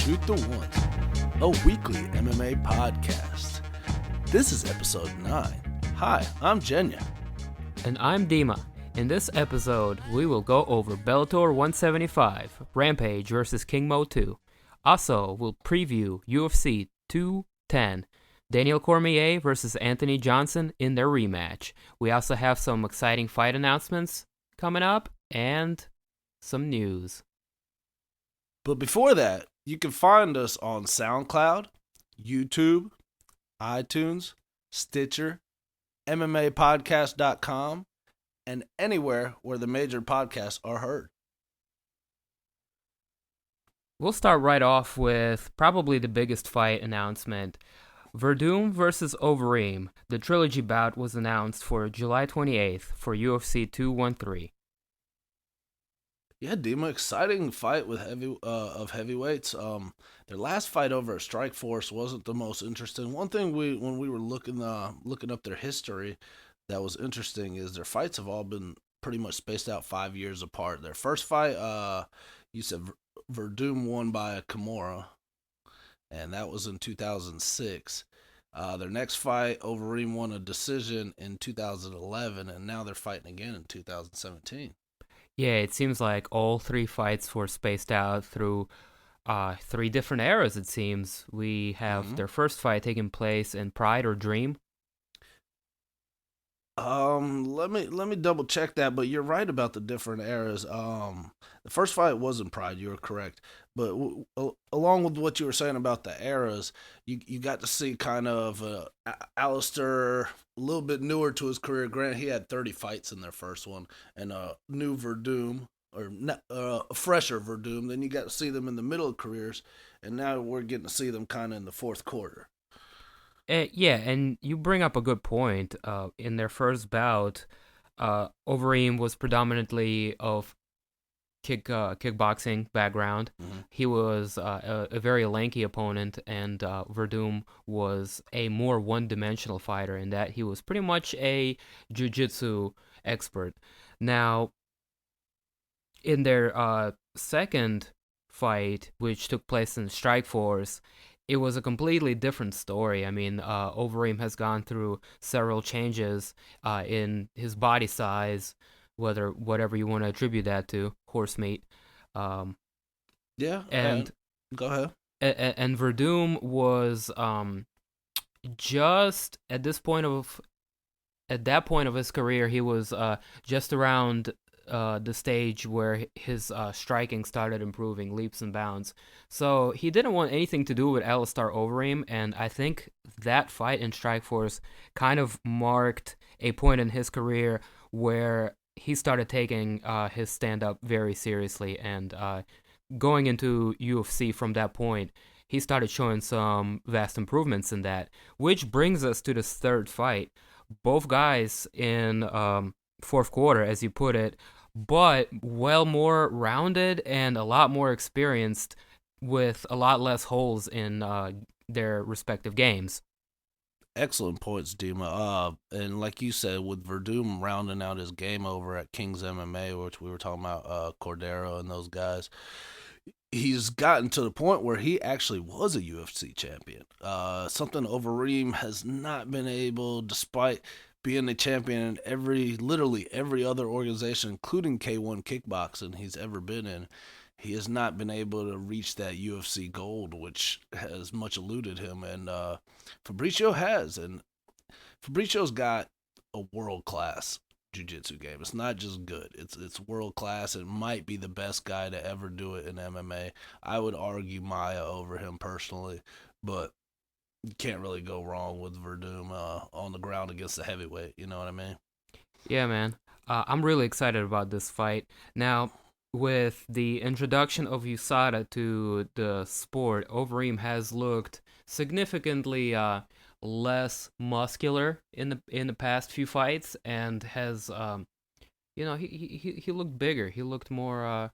Shoot the Ones, a weekly MMA podcast. This is episode 9. Hi, I'm Genya. And I'm Dema. In this episode, we will go over Bellator 175, Rampage vs. King Mo 2. Also, we'll preview UFC 210, Daniel Cormier vs. Anthony Johnson in their rematch. We also have some exciting fight announcements coming up and some news. But before that, you can find us on SoundCloud, YouTube, iTunes, Stitcher, MMApodcast.com, and anywhere where the major podcasts are heard. We'll start right off with probably the biggest fight announcement. Werdum vs. Overeem. The trilogy bout was announced for July 28th for UFC 213. Yeah, Dema, exciting fight with heavyweights. Their last fight over at Strikeforce wasn't the most interesting. One thing when we were looking up their history that was interesting is their fights have all been pretty much spaced out 5 years apart. Their first fight, you said Werdum won by Kimura, and that was in 2006. Their next fight, Overeem won a decision in 2011, and now they're fighting again in 2017. Yeah, it seems like all three fights were spaced out through 3 different eras, it seems. We have their first fight taking place in Pride or Dream. Let me double check that, but you're right about the different eras. The first fight was in Pride, you were correct. But along with what you were saying about the eras, you got to see kind of Alistair, a little bit newer to his career. Grant, he had 30 fights in their first one, and a new Werdum, or a fresher Werdum. Then you got to see them in the middle of careers, and now we're getting to see them kind of in the fourth quarter. Yeah, and you bring up a good point. In their first bout, Overeem was predominantly of kickboxing background. Mm-hmm. He was a very lanky opponent, and Werdum was a more one-dimensional fighter in that he was pretty much a jiu-jitsu expert. Now, in their second fight, which took place in Strikeforce, it was a completely different story. I mean, Overeem has gone through several changes in his body size, whatever you want to attribute that to, horse meat. Yeah, and go ahead. And Werdum was just at that point of his career, he was just around the stage where his striking started improving leaps and bounds. So he didn't want anything to do with Alistair Overeem, and I think that fight in Strikeforce kind of marked a point in his career where he started taking his stand-up very seriously, and going into UFC from that point, he started showing some vast improvements in that, which brings us to this third fight. Both guys in fourth quarter, as you put it, but well more rounded and a lot more experienced with a lot less holes in their respective games. Excellent points, Dema. And like you said, with Werdum rounding out his game over at King's MMA, which we were talking about, Cordero and those guys, he's gotten to the point where he actually was a UFC champion. Something Overeem has not been able, despite being a champion in literally every other organization, including K1 Kickboxing he's ever been in. He has not been able to reach that UFC gold, which has much eluded him, and Fabricio has. And Fabricio's got a world-class jiu-jitsu game. It's not just good. It's world-class. It might be the best guy to ever do it in MMA. I would argue Maya over him personally, but you can't really go wrong with Werdum on the ground against the heavyweight. You know what I mean? Yeah, man. I'm really excited about this fight. Now, with the introduction of USADA to the sport, Overeem has looked significantly less muscular in the past few fights, and has he looked bigger. He looked more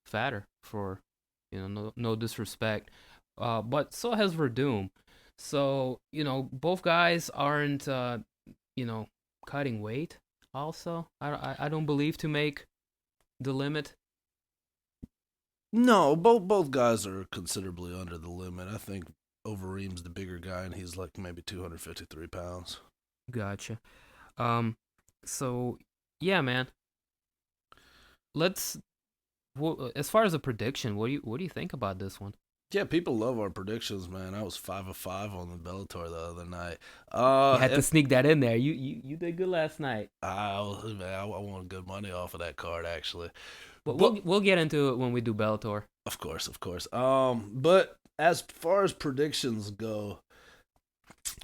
fatter, for no disrespect. But so has Werdum. So, both guys aren't cutting weight also. I don't believe to make the limit. No, both guys are considerably under the limit. I think Overeem's the bigger guy, and he's like maybe 253 pounds. Gotcha. Um, so yeah, man. Let's. Well, as far as a prediction, what do you think about this one? Yeah, people love our predictions, man. I was 5 of 5 on the Bellator the other night. You had to If sneak that in there. You did good last night. I wanted good money off of that card actually, But but we'll get into it when we do Bellator. of course. But as far as predictions go,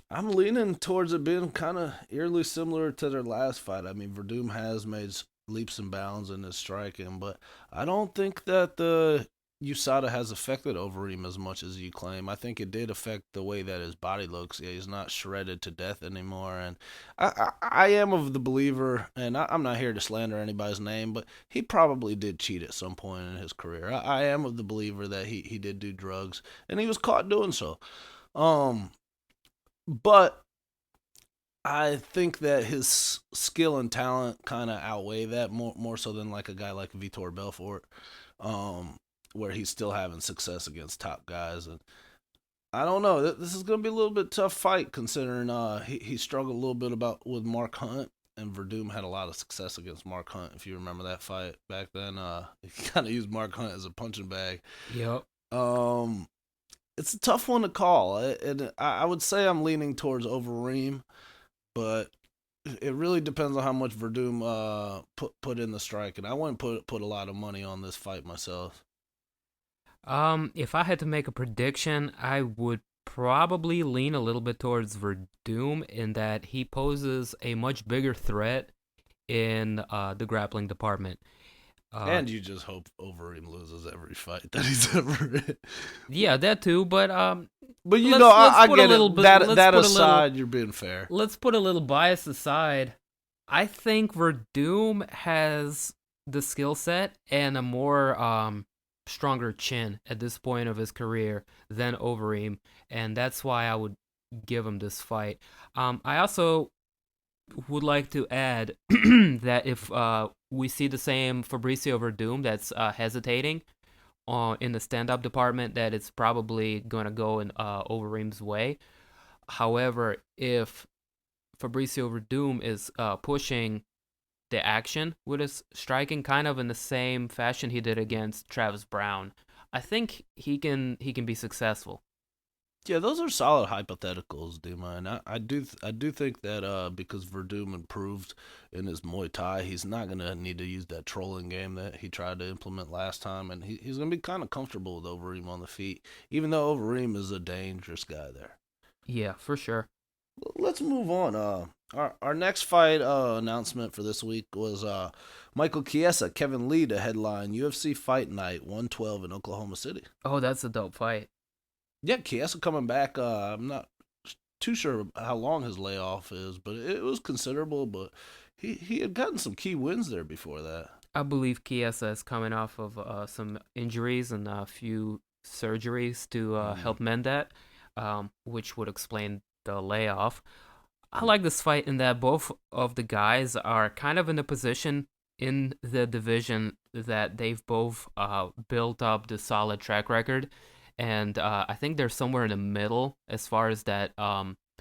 I'm leaning towards it being kind of eerily similar to their last fight. I mean, Werdum has made leaps and bounds in his striking, but I don't think that the USADA has affected Overeem as much as you claim. I think it did affect the way that his body looks. Yeah, he's not shredded to death anymore, and I am of the believer, and I'm not here to slander anybody's name, but he probably did cheat at some point in his career. I am of the believer that he did do drugs, and he was caught doing so. Um, but I think that his skill and talent kind of outweigh that more so than like a guy like Vitor Belfort, um, where he's still having success against top guys. And I don't know. This is going to be a little bit tough fight considering he struggled a little bit about with Mark Hunt. And Verdum had a lot of success against Mark Hunt. If you remember that fight back then, he kind of used Mark Hunt as a punching bag. Yep. Um, it's a tough one to call, and I would say I'm leaning towards Overeem, but it really depends on how much Verdum put in the strike, and I wouldn't put a lot of money on this fight myself. If I had to make a prediction, I would probably lean a little bit towards Verdum in that he poses a much bigger threat in the grappling department. Uh, And you just hope Overeem loses every fight that he's ever in. yeah, that too. But But you know, let's I put a get little it. bit. That aside, you're being fair. Let's put a little bias aside. I think Verdum has the skill set and a more stronger chin at this point of his career than Overeem, and that's why I would give him this fight. I also would like to add that if we see the same Fabricio Verdum that's hesitating in the stand-up department, that it's probably going to go in Overeem's way. However, if Fabricio Verdum is pushing the action with his striking, kind of in the same fashion he did against Travis Brown, I think he can be successful. Yeah, those are solid hypotheticals, Dima, and I do think that because Verdum improved in his Muay Thai, he's not gonna need to use that trolling game that he tried to implement last time, and he's gonna be kind of comfortable with Overeem on the feet, even though Overeem is a dangerous guy there. Yeah, for sure. Let's move on. Our next fight announcement for this week was Michael Chiesa, Kevin Lee to headline UFC Fight Night 112 in Oklahoma City. Oh, that's a dope fight. Yeah, Chiesa coming back. I'm not too sure how long his layoff is, but it was considerable. But he had gotten some key wins there before that. I believe Chiesa is coming off of some injuries and a few surgeries to Mm. help mend that, which would explain the layoff. I like this fight in that both of the guys are kind of in a position in the division that they've both built up the solid track record, and I think they're somewhere in the middle as far as that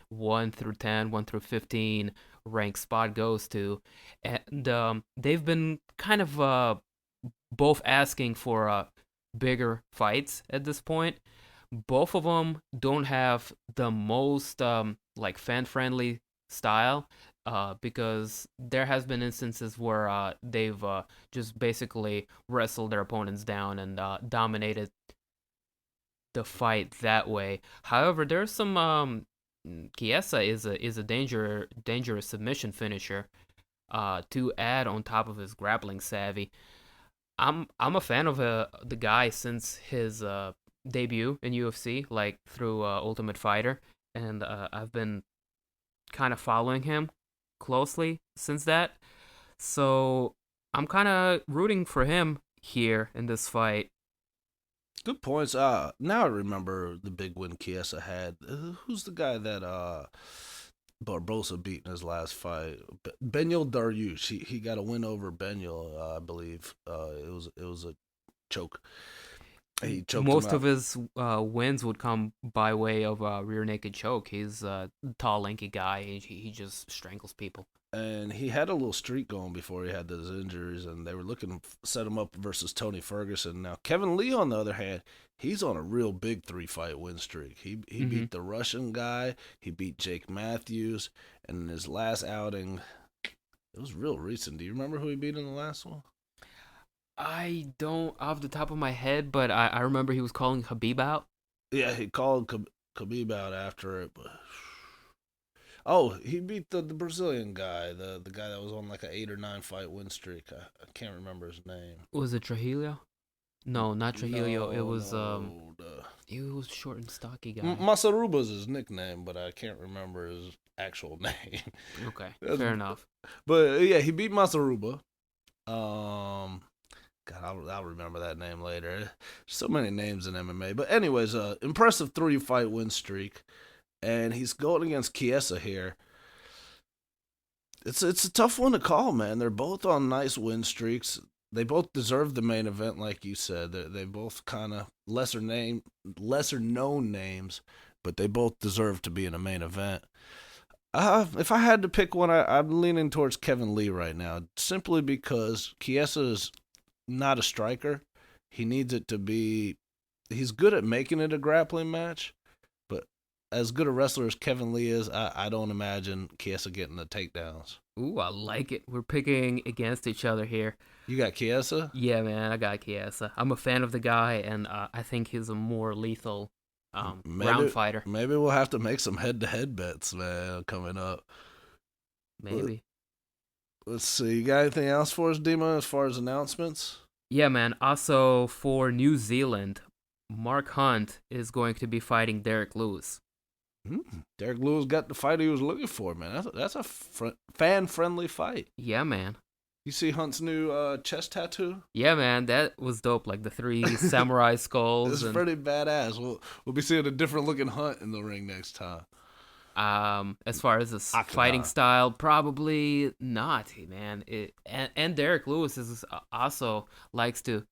1 through 10, 1 through 15 rank spot goes to, and they've been kind of both asking for bigger fights at this point. Both of them don't have the most like fan friendly style, because there has been instances where they've just basically wrestled their opponents down and dominated the fight that way. However, there's some Chiesa is a dangerous submission finisher to add on top of his grappling savvy. I'm a fan of the guy since his debut in UFC, like through Ultimate Fighter, and I've been kind of following him closely since that. So I'm kind of rooting for him here in this fight. Good points. Now I remember the big win Chiesa had. Who's the guy that Barbosa beat in his last fight? Benyil Dariush. He got a win over Benyil, I believe. It was a choke. He choked him Most of out. his wins would come by way of a rear naked choke. He's a tall, lanky guy. He just strangles people. And he had a little streak going before he had those injuries, and they were looking to set him up versus Tony Ferguson. Now, Kevin Lee, on the other hand, he's on a real big 3-fight win streak. He Hmm. beat the Russian guy, he beat Jake Matthews, and in his last outing, it was real recent. Do you remember who he beat in the last one? I don't off the top of my head, but I remember he was calling Habib out. Yeah, he called Khabib out after it, but oh, he beat the Brazilian guy, the guy that was on like an 8 or 9 fight win streak. I can't remember his name. Was it Trujillo? No, not Trujillo. It No, was no. he was short and stocky guy. Masaruba's his nickname, but I can't remember his actual name. Okay, fair enough. But yeah, he beat Masaruba. God, I'll remember that name later. There's so many names in MMA. But anyways, impressive 3-fight win streak, and he's going against Chiesa here. It's a tough one to call, man. They're both on nice win streaks. They both deserve the main event, like you said. They both kind of lesser known names, but they both deserve to be in a main event. If I had to pick one, I'm leaning towards Kevin Lee right now, simply because Chiesa is not a striker. He needs it to be. He's good at making it a grappling match, but as good a wrestler as Kevin Lee is, I don't imagine Chiesa getting the takedowns. Ooh, I like it. We're picking against each other here. You got Chiesa? Yeah, man, I got Chiesa. I'm a fan of the guy, and I think he's a more lethal round fighter. Maybe we'll have to make some head-to-head bets, man, coming up. Maybe. Let's see. You got anything else for us, Dema, as far as announcements? Yeah, man. Also, for New Zealand, Mark Hunt is going to be fighting Derek Lewis. Derek Lewis got the fight he was looking for, man. That's a fan-friendly fight. Yeah, man. You see Hunt's new chest tattoo? Yeah, man. That was dope. Like the 3 samurai skulls. It's pretty badass. We'll be seeing a different looking Hunt in the ring next time. As far as his fighting style, probably not, man. And Derek Lewis is also likes to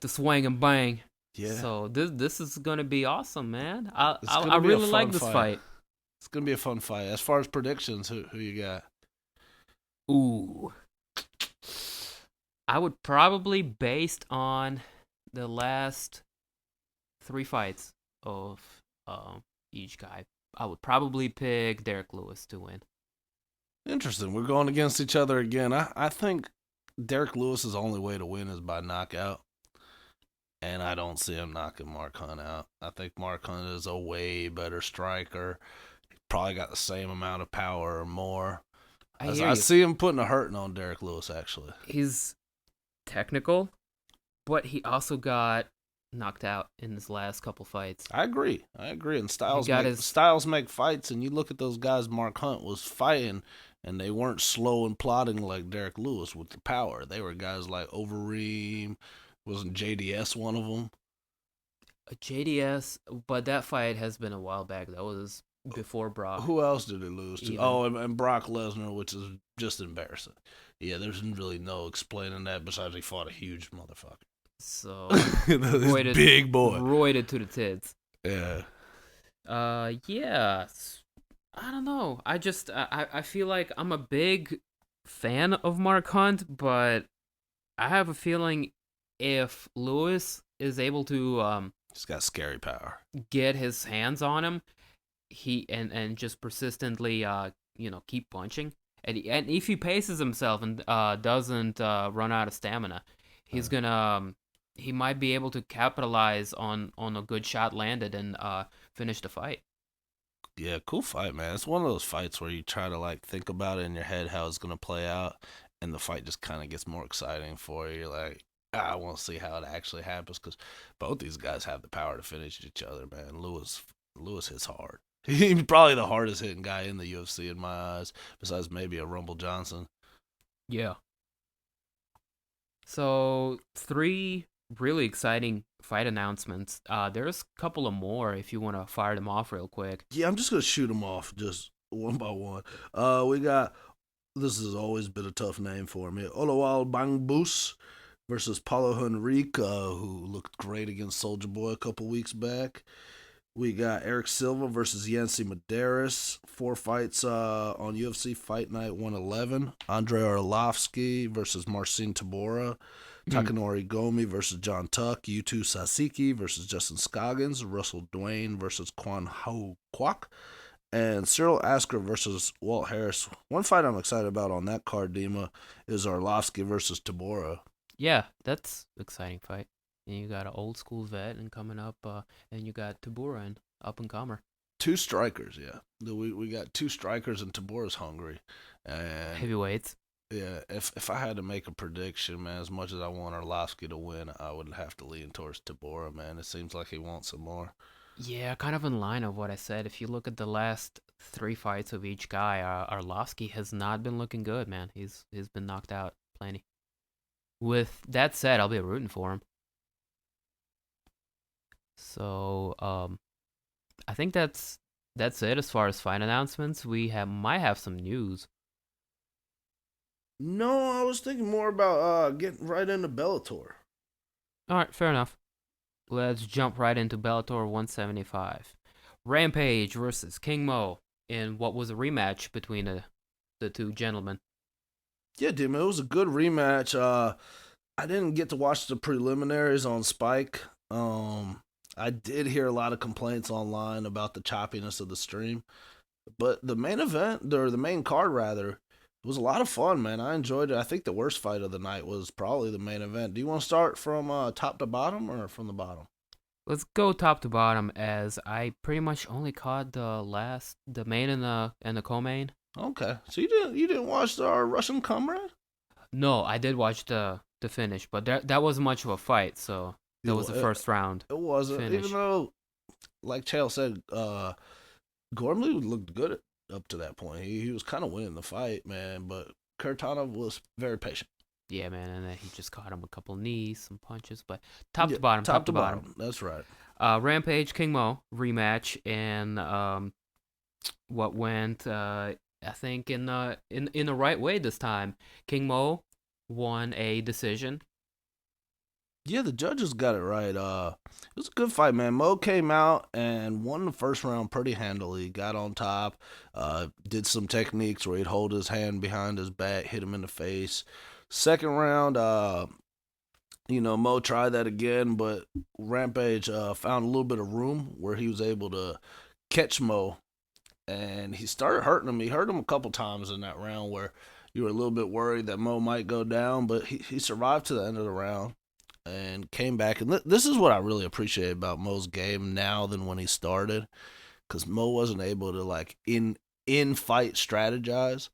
swing and bang. Yeah. So this is gonna be awesome, man. I really like this fight. It's gonna be a fun fight. As far as predictions, who you got? Ooh, I would probably, based on the last 3 fights of each guy, I would probably pick Derek Lewis to win. Interesting. We're going against each other again. I think Derek Lewis's only way to win is by knockout. And I don't see him knocking Mark Hunt out. I think Mark Hunt is a way better striker. He probably got the same amount of power or more. I see him putting a hurting on Derek Lewis, actually. He's technical, but he also got knocked out in his last couple fights. I agree. And styles make fights, and you look at those guys Mark Hunt was fighting, and they weren't slow and plodding like Derek Lewis with the power. They were guys like Overeem. Wasn't JDS one of them? JDS, but that fight has been a while back. That was before Brock. Who else did he lose to? Oh, and Brock Lesnar, which is just embarrassing. Yeah, there's really no explaining that besides he fought a huge motherfucker. So, big boy. Roided to the tits. Yeah. Yeah. I don't know. I feel like I'm a big fan of Mark Hunt, but I have a feeling if Lewis is able to he's got scary power, get his hands on him, and just persistently keep punching, and if he paces himself and doesn't run out of stamina, he's gonna he might be able to capitalize on a good shot landed and finish the fight. Yeah, cool fight, man. It's one of those fights where you try to like think about it in your head how it's gonna play out, and the fight just kind of gets more exciting for you. You're like, I want to see how it actually happens because both these guys have the power to finish each other, man. Lewis hits hard. He's probably the hardest hitting guy in the UFC in my eyes, besides maybe a Rumble Johnson. Yeah. So 3 really exciting fight announcements. There's a couple of more if you want to fire them off real quick. Yeah, I'm just gonna shoot them off just one by one. We got, this has always been a tough name for me, Olawal Bangbus versus Paulo Henrique, who looked great against Soldier Boy a couple weeks back. We got Eric Silva versus Yancy Medeiros. 4 fights on UFC Fight Night 111. Andrei Arlovsky versus Marcin Tabora. Hmm. Takanori Gomi versus John Tuck. Yutu Sasaki versus Justin Scoggins. Russell Dwayne versus Quan Ho Kwok. And Cyril Asker versus Walt Harris. One fight I'm excited about on that card, Dima, is Arlovsky versus Tabora. Yeah, that's exciting fight. And you got an old school vet and coming up, and you got Tabura and up and comer. Two strikers, yeah. We got two strikers, and Tabora's hungry. And Heavyweights. yeah, if I had to make a prediction, man, as much as I want Arlovsky to win, I would have to lean towards Tabora, man. It seems like he wants some more. Yeah, kind of in line of what I said. If you look at the last three fights of each guy, Arlovsky has not been looking good, man. He's been knocked out plenty. With that said, I'll be rooting for him. So, I think that's it as far as fight announcements. We might have some news. No, I was thinking more about getting right into Bellator. All right, fair enough. Let's jump right into Bellator 175. Rampage versus King Mo in what was a rematch between the two gentlemen. Yeah, Dim, it was a good rematch. I didn't get to watch the preliminaries on Spike. I did hear a lot of complaints online about the choppiness of the stream, but the main event, or the main card rather, it was a lot of fun, man. I enjoyed it. I think the worst fight of the night was probably the main event. Do you want to start from top to bottom or from the bottom? Let's go top to bottom as I pretty much only caught the main and the co-main. Okay, so you didn't watch our Russian comrade? No, I did watch the finish, but that wasn't much of a fight, so that was the It, first round it wasn't, even finish. though, like Chael said, Gormley looked good up to that point. He was kind of winning the fight, man, but Kurtanov was very patient. Yeah, man, and then he just caught him a couple knees, some punches, but top Yeah, to bottom, top top to to bottom. bottom. That's right. Rampage King Mo rematch, and what went I think in the right way this time. King Mo won a decision. Yeah, the judges got it right. It was a good fight, man. Mo came out and won the first round pretty handily. Got on top, did some techniques where he'd hold his hand behind his back, hit him in the face. Second round, Mo tried that again, but Rampage found a little bit of room where he was able to catch Mo, and he started hurting him. He hurt him a couple times in that round where you were a little bit worried that Mo might go down, but he survived to the end of the round and came back. And this is what I really appreciate about Mo's game now than when he started, because Mo wasn't able to like in fight strategize.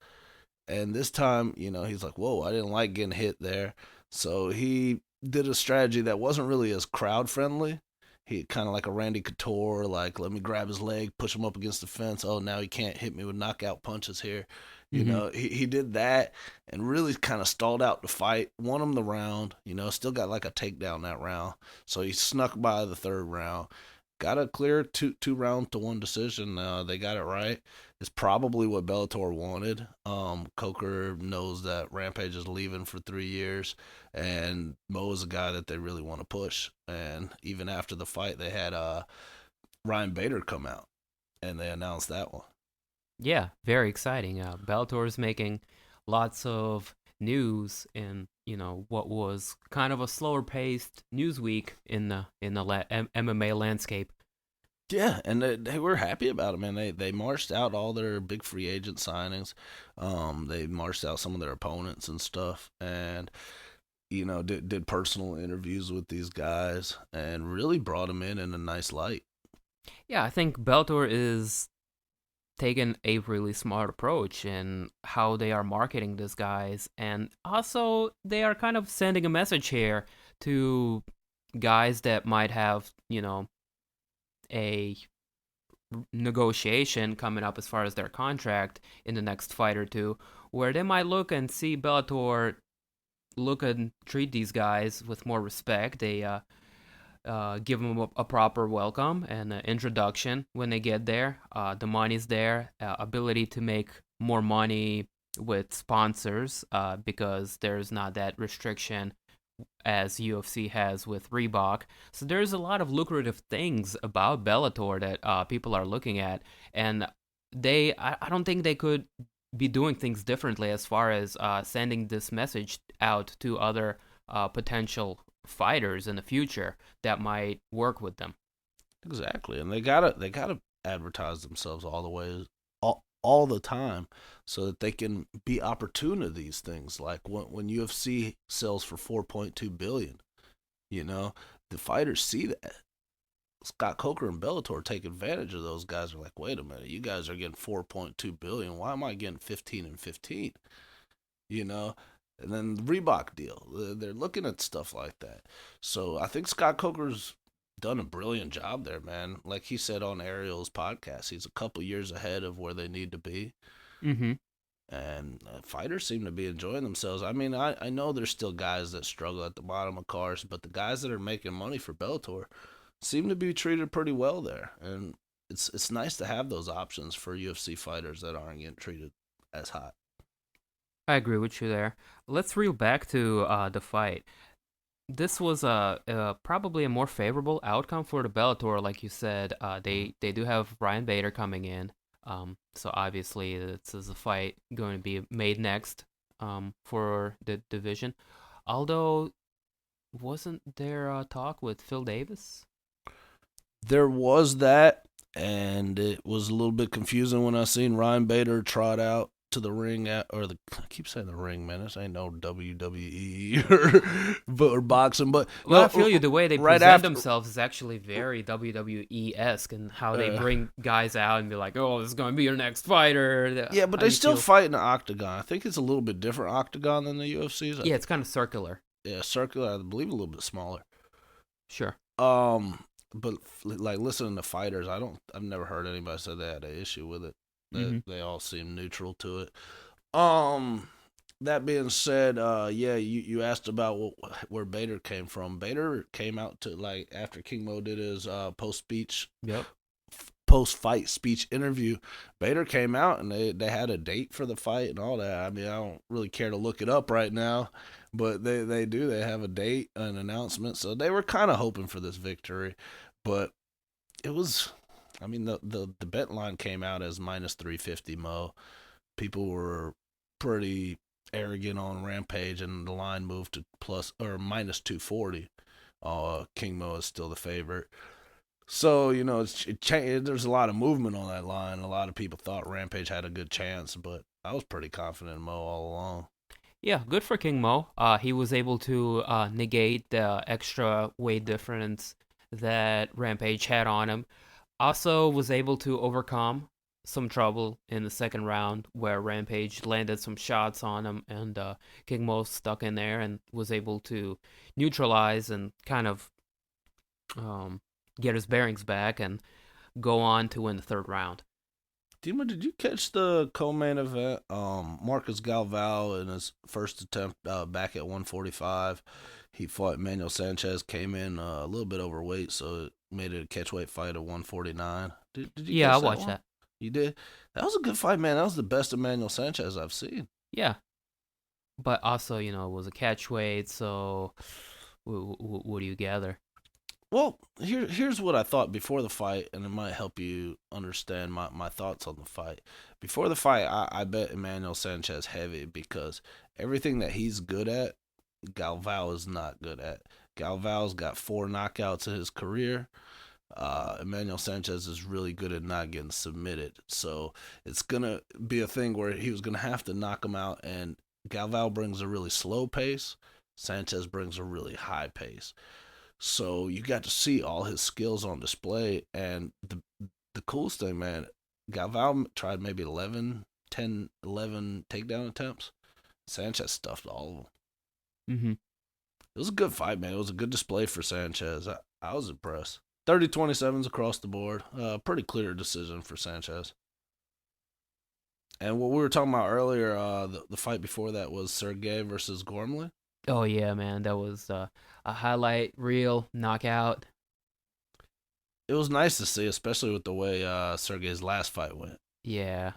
And this time, he's like, whoa, I didn't like getting hit there. So he did a strategy that wasn't really as crowd friendly. He kind of like a Randy Couture, like, let me grab his leg, push him up against the fence. Oh, now he can't hit me with knockout punches here. Mm-hmm. He did that and really kind of stalled out the fight, won him the round, still got like a takedown that round. So he snuck by the third round. Got a clear two round to one decision. They got it right. It's probably what Bellator wanted. Coker knows that Rampage is leaving for 3 years, and Mo is a guy that they really want to push. And even after the fight, they had Ryan Bader come out, and they announced that one. Yeah, very exciting. Bellator is making lots of news in what was kind of a slower paced news week in the MMA landscape. Yeah, and they were happy about it, man. They marched out all their big free agent signings. They marched out some of their opponents and stuff, and did personal interviews with these guys, and really brought them in a nice light. Yeah, I think Bellator is taking a really smart approach in how they are marketing these guys, and also they are kind of sending a message here to guys that might have a negotiation coming up as far as their contract in the next fight or two, where they might look and see Bellator look and treat these guys with more respect. They give them a proper welcome and introduction when they get there. The money's there, ability to make more money with sponsors because there's not that restriction as UFC has with Reebok. So there's a lot of lucrative things about Bellator that people are looking at, and I don't think they could be doing things differently as far as sending this message out to other potential fighters in the future that might work with them. Exactly, and they gotta advertise themselves all the way, all the time, so that they can be opportune to these things. Like when UFC sells for 4.2 billion, you know, the fighters see that. Scott Coker and Bellator take advantage of those guys. Are like, wait a minute, you guys are getting 4.2 billion. Why am I getting 15 and 15? You know, and then the Reebok deal. They're looking at stuff like that. So I think Scott Coker's done a brilliant job there, man. Like he said on Ariel's podcast, he's a couple years ahead of where they need to be. Mm-hmm. And fighters seem to be enjoying themselves. I mean, I know there's still guys that struggle at the bottom of cars, but the guys that are making money for Bellator seem to be treated pretty well there. And it's nice to have those options for UFC fighters that aren't getting treated as hot. I agree with you there. Let's reel back to the fight. This was probably a more favorable outcome for the Bellator, like you said. They do have Ryan Bader coming in, so obviously this is a fight going to be made next for the division. Although, wasn't there talk with Phil Davis? There was that, and it was a little bit confusing when I seen Ryan Bader trot out to the ring I keep saying the ring, man. This ain't no WWE or boxing, but Well, I no, feel you. The way they right present after. themselves is actually very WWE esque, and how they bring guys out and be like, "Oh, this is going to be your next fighter." Yeah, but How they do you still feel? fight in the octagon. I think it's a little bit different octagon than the UFC's. Yeah, it's kind of circular. Yeah, circular. I believe a little bit smaller. Sure. Um, but like listening to fighters, I've never heard anybody say they had an issue with it. That Mm-hmm. they all seem neutral to it. Um, that being said, yeah, you asked about where Bader came from. Bader came out to like after King Mo did his Yep. post fight speech interview. Bader came out and they had a date for the fight and all that. I mean, I don't really care to look it up right now, but they do. They have a date, an announcement. So they were kind of hoping for this victory, but it was. I mean, the bet line came out as minus 350 Mo. People were pretty arrogant on Rampage, and the line moved to plus or minus 240. King Mo is still the favorite. So there's a lot of movement on that line. A lot of people thought Rampage had a good chance, but I was pretty confident in Mo all along. Yeah, good for King Mo. He was able to negate the extra weight difference that Rampage had on him. Also was able to overcome some trouble in the second round where Rampage landed some shots on him, and King Mo stuck in there and was able to neutralize and kind of um, get his bearings back and go on to win the third round. Dima, did you catch the co-main event? Marcus Galvao in his first attempt back at 145, he fought Emmanuel Sanchez. Came in a little bit overweight, so it made it a catchweight fight at 149. Did you Yeah, I catch that watched one? that. You did. That was a good fight, man. That was the best Emmanuel Sanchez I've seen. Yeah, but also, it was a catch weight, so what do you gather? Well, here's what I thought before the fight, and it might help you understand my thoughts on the fight. Before the fight, I bet Emmanuel Sanchez heavy because everything that he's good at, Galvao is not good at. Galvao's got 4 knockouts in his career. Emmanuel Sanchez is really good at not getting submitted. So it's going to be a thing where he was going to have to knock him out, and Galvao brings a really slow pace. Sanchez brings a really high pace. So you got to see all his skills on display. And the coolest thing, man, Galvao tried maybe 11 takedown attempts. Sanchez stuffed all of them. Mm-hmm. It was a good fight, man. It was a good display for Sanchez. I was impressed. 30-27s across the board. Pretty clear decision for Sanchez. And what we were talking about earlier, the fight before that was Sergey versus Gormley. Oh yeah, man, that was a highlight reel knockout. It was nice to see, especially with the way Sergey's last fight went. Yeah,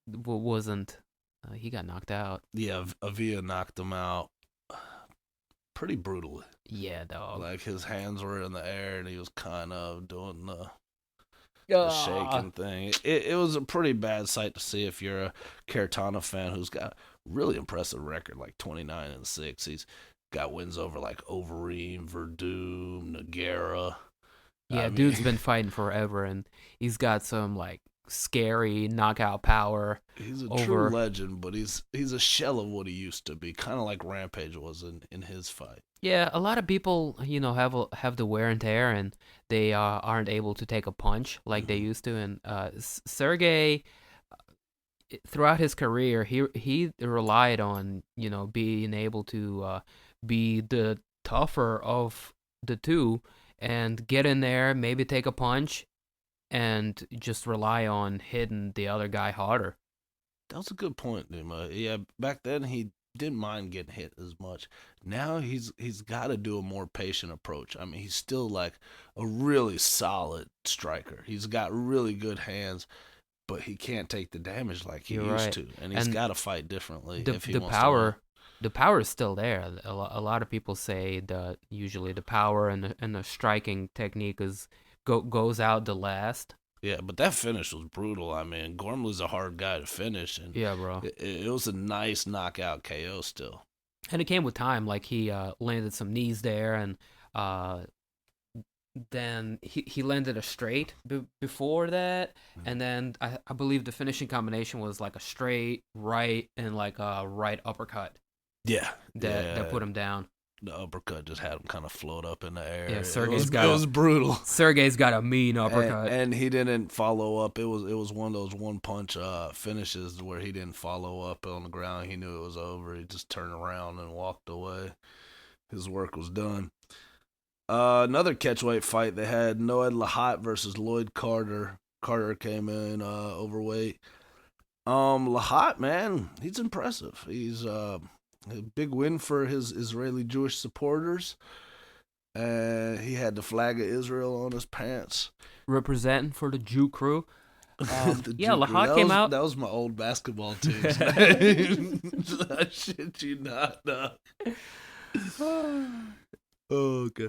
wasn't he got knocked out? Yeah, Avia knocked him out pretty brutally. Yeah, dog. Like his hands were in the air and he was kind of doing the Ah. shaking thing. It was a pretty bad sight to see if you're a Caratana fan who's got a really impressive record, like 29-6. He's got wins over like Overeem, Werdum, Nogueira. I Yeah, mean, dude's been fighting forever, and he's got some like scary knockout power he's a true over. legend, but he's a shell of what he used to be, kind of like Rampage was in his fight. Yeah, a lot of people, have the wear and tear, and they aren't able to take a punch like they Mm-hmm. used to. And Sergey, throughout his career, he relied on being able to be the tougher of the two and get in there, maybe take a punch, and just rely on hitting the other guy harder. That was a good point, Nima. Yeah, back then he didn't mind getting hit as much. Now he's got to do a more patient approach. I mean, he's still like a really solid striker. He's got really good hands, but he can't take the damage like he You're used right, to, and he's and got to fight differently the if he the wants to win. power. The power is still there. A lot of people say that usually the power and the striking technique goes out the last. Yeah, but that finish was brutal. I mean, Gormley's a hard guy to finish, and Yeah, bro. it was a nice knockout KO still. And it came with time. Like he landed some knees there, and uh, then he landed a straight before that, and then I believe the finishing combination was like a straight right and like a right uppercut Yeah, that yeah. put him down. The uppercut just had him kind of float up in the air. Yeah, It was brutal. Sergey's got a mean uppercut. And he didn't follow up. It was one of those one punch finishes where he didn't follow up on the ground. He knew it was over. He just turned around and walked away. His work was done. Another catchweight fight they had Noed Lahat versus Lloyd Carter. Carter came in overweight. Lahat, man, he's impressive. He's a big win for his Israeli Jewish supporters. He had the flag of Israel on his pants. Representing for the Jew crew. The Yeah, Jew crew. Lahat came out. That was my old basketball team's name. I shit you not. No. Oh, okay.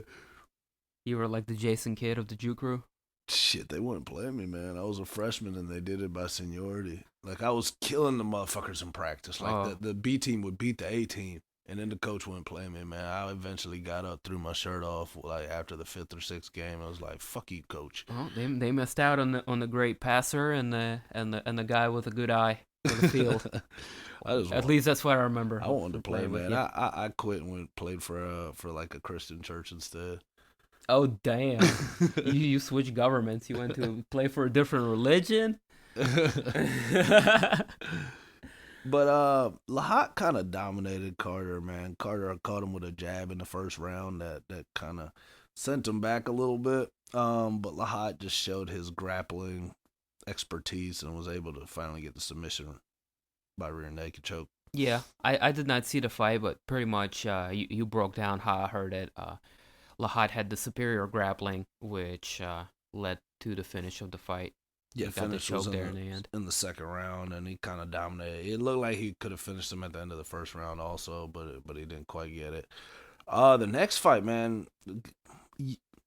You were like the Jason Kidd of the Jew crew. Shit, they wouldn't play me, man. I was a freshman and they did it by seniority. Like, I was killing the motherfuckers in practice. Like, the B team would beat the A team, and then the coach wouldn't play me, man. I eventually got up, threw my shirt off, like, after the 5th or 6th game. I was like, fuck you, coach. Well, they missed out on the great passer and the guy with a good eye for the field. At least that's what I remember. I wanted to play, man. Yeah. I quit and played for like a Christian church instead. Oh damn! you switched governments. You went to play for a different religion. But Lahat kind of dominated Carter, man. Carter caught him with a jab in the first round that kind of sent him back a little bit. But Lahat just showed his grappling expertise and was able to finally get the submission by rear naked choke. Yeah, I did not see the fight, but pretty much you broke down how I heard it. Lahat had the superior grappling, which led to the finish of the fight. Yeah, he got the finish was choke there in the end. in the second round, and he kind of dominated. It looked like he could have finished him at the end of the first round also, but he didn't quite get it. The next fight, man,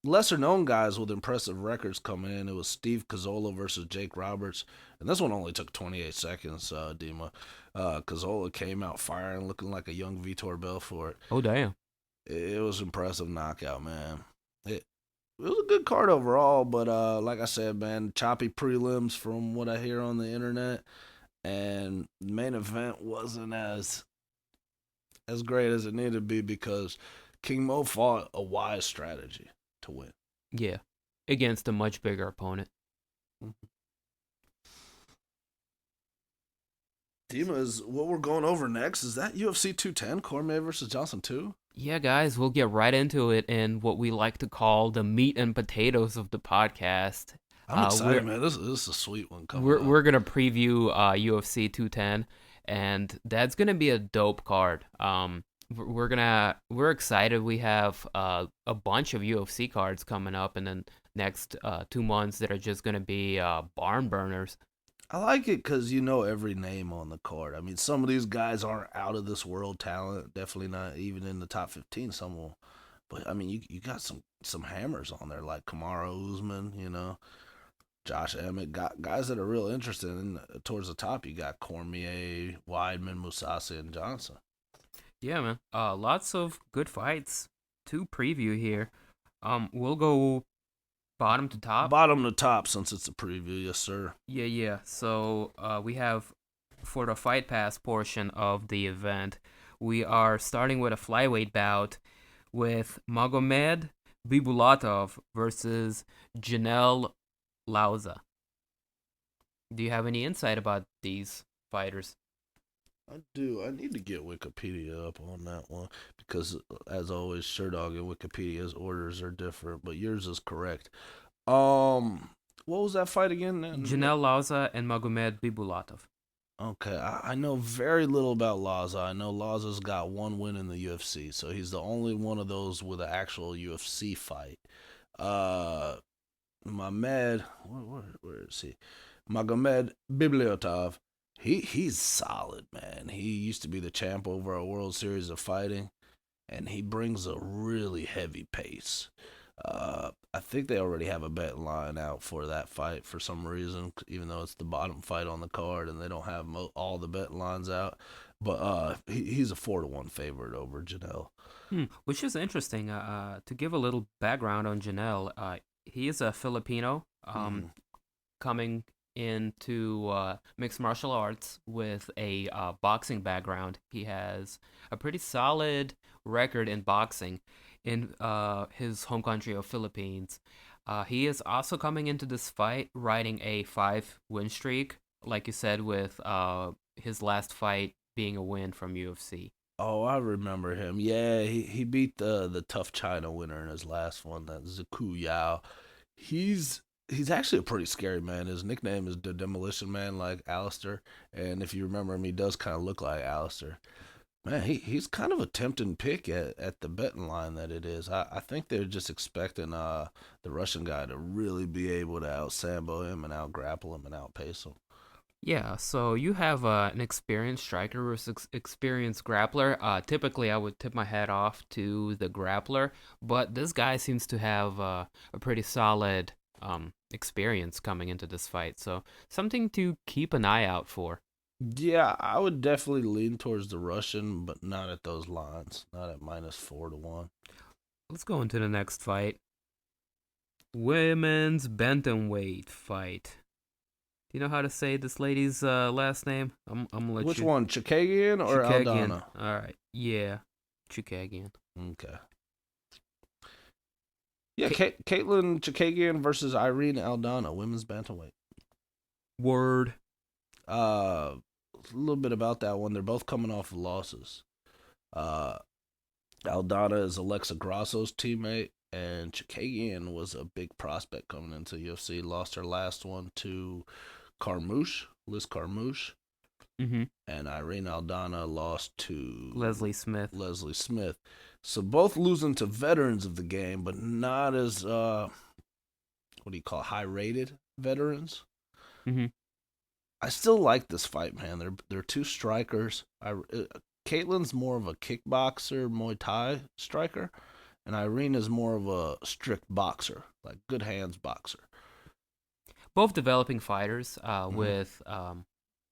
lesser known guys with impressive records coming in. It was Steve Cazzola versus Jake Roberts, and this one only took 28 seconds. Dema, Cazzola came out firing, looking like a young Vitor Belfort. Oh damn! It was impressive knockout, man. It was a good card overall, but like I said, man, choppy prelims from what I hear on the internet, and the main event wasn't as great as it needed to be because King Mo fought a wise strategy to win. Yeah, against a much bigger opponent. Dema, is what we're going over next. Is that UFC 210, Cormier versus Johnson 2? Yeah, guys, we'll get right into it in what we like to call the meat and potatoes of the podcast. I'm excited, man. This is a sweet one coming up. We're gonna preview UFC 210, and that's gonna be a dope card. We're excited. We have a bunch of UFC cards coming up in the next 2 months that are just gonna be barn burners. I like it because you know every name on the card. I mean, some of these guys aren't out of this world talent. Definitely not even in the top 15. Some will, but I mean, you got some hammers on there like Kamaru Usman. Josh Emmett. Got guys that are real interesting. And towards the top, you got Cormier, Weidman, Musasi, and Johnson. Yeah, man. Lots of good fights to preview here. We'll go bottom to top. Bottom to top, since it's a preview, yes sir. Yeah, yeah. So we have for the Fight Pass portion of the event, we are starting with a flyweight bout with Magomed Bibulatov versus Janelle Lauza. Do you have any insight about these fighters? I do. I need to get Wikipedia up on that one because, as always, Sherdog and Wikipedia's orders are different, but yours is correct. What was that fight again? Janelle Lauza and Magomed Bibulatov. Okay, I know very little about Laza. I know Laza's got one win in the UFC, so he's the only one of those with an actual UFC fight. Uh, Mamed, where is he? Magomed Bibliotov. He's solid, man. He used to be the champ over a World Series of Fighting, and he brings a really heavy pace. I think they already have a bet line out for that fight for some reason, even though it's the bottom fight on the card, and they don't have all the bet lines out. But he's a 4-1 favorite over Janelle. Which is interesting. To give a little background on Janelle, he is a Filipino Mm. coming into mixed martial arts with a boxing background. He has a pretty solid record in boxing in his home country of Philippines. He is also coming into this fight riding a 5 win streak, like you said, with his last fight being a win from UFC. Oh, I remember him. Yeah, he beat the tough China winner in his last one, that Ziku Yao. He's actually a pretty scary man. His nickname is the Demolition Man, like Alistair. And if you remember him, he does kind of look like Alistair. Man, he's kind of a tempting pick at the betting line that it is. I think they're just expecting the Russian guy to really be able to out sambo him and out grapple him and outpace him. Yeah, so you have an experienced striker versus experienced grappler. Typically, I would tip my hat off to the grappler, but this guy seems to have a pretty solid experience coming into this fight. So something to keep an eye out for. Yeah, I would definitely lean towards the Russian, but not at those lines. Not at -4 to 1. Let's go into the next fight. Women's bantamweight fight. Do you know how to say this lady's last name? I'm gonna let Which you. one, Chikagian or Chukagian. Aldana? All right. Yeah, Chukagian. Okay. Yeah, Caitlin Chikagian versus Irene Aldana, women's bantamweight. Word. A little bit about that one. They're both coming off of losses. Uh, Aldana is Alexa Grasso's teammate, and Chikagian was a big prospect coming into UFC. Lost her last one to Liz Carmouche, Mm-hmm. and Irene Aldana lost to Leslie Smith. Leslie Smith. So both losing to veterans of the game, but not as what do you call high rated veterans. Mm-hmm. I still like this fight, man. They're two strikers. Caitlin's more of a kickboxer, Muay Thai striker, and Irene is more of a strict boxer, like good hands boxer. Both developing fighters Mm-hmm. with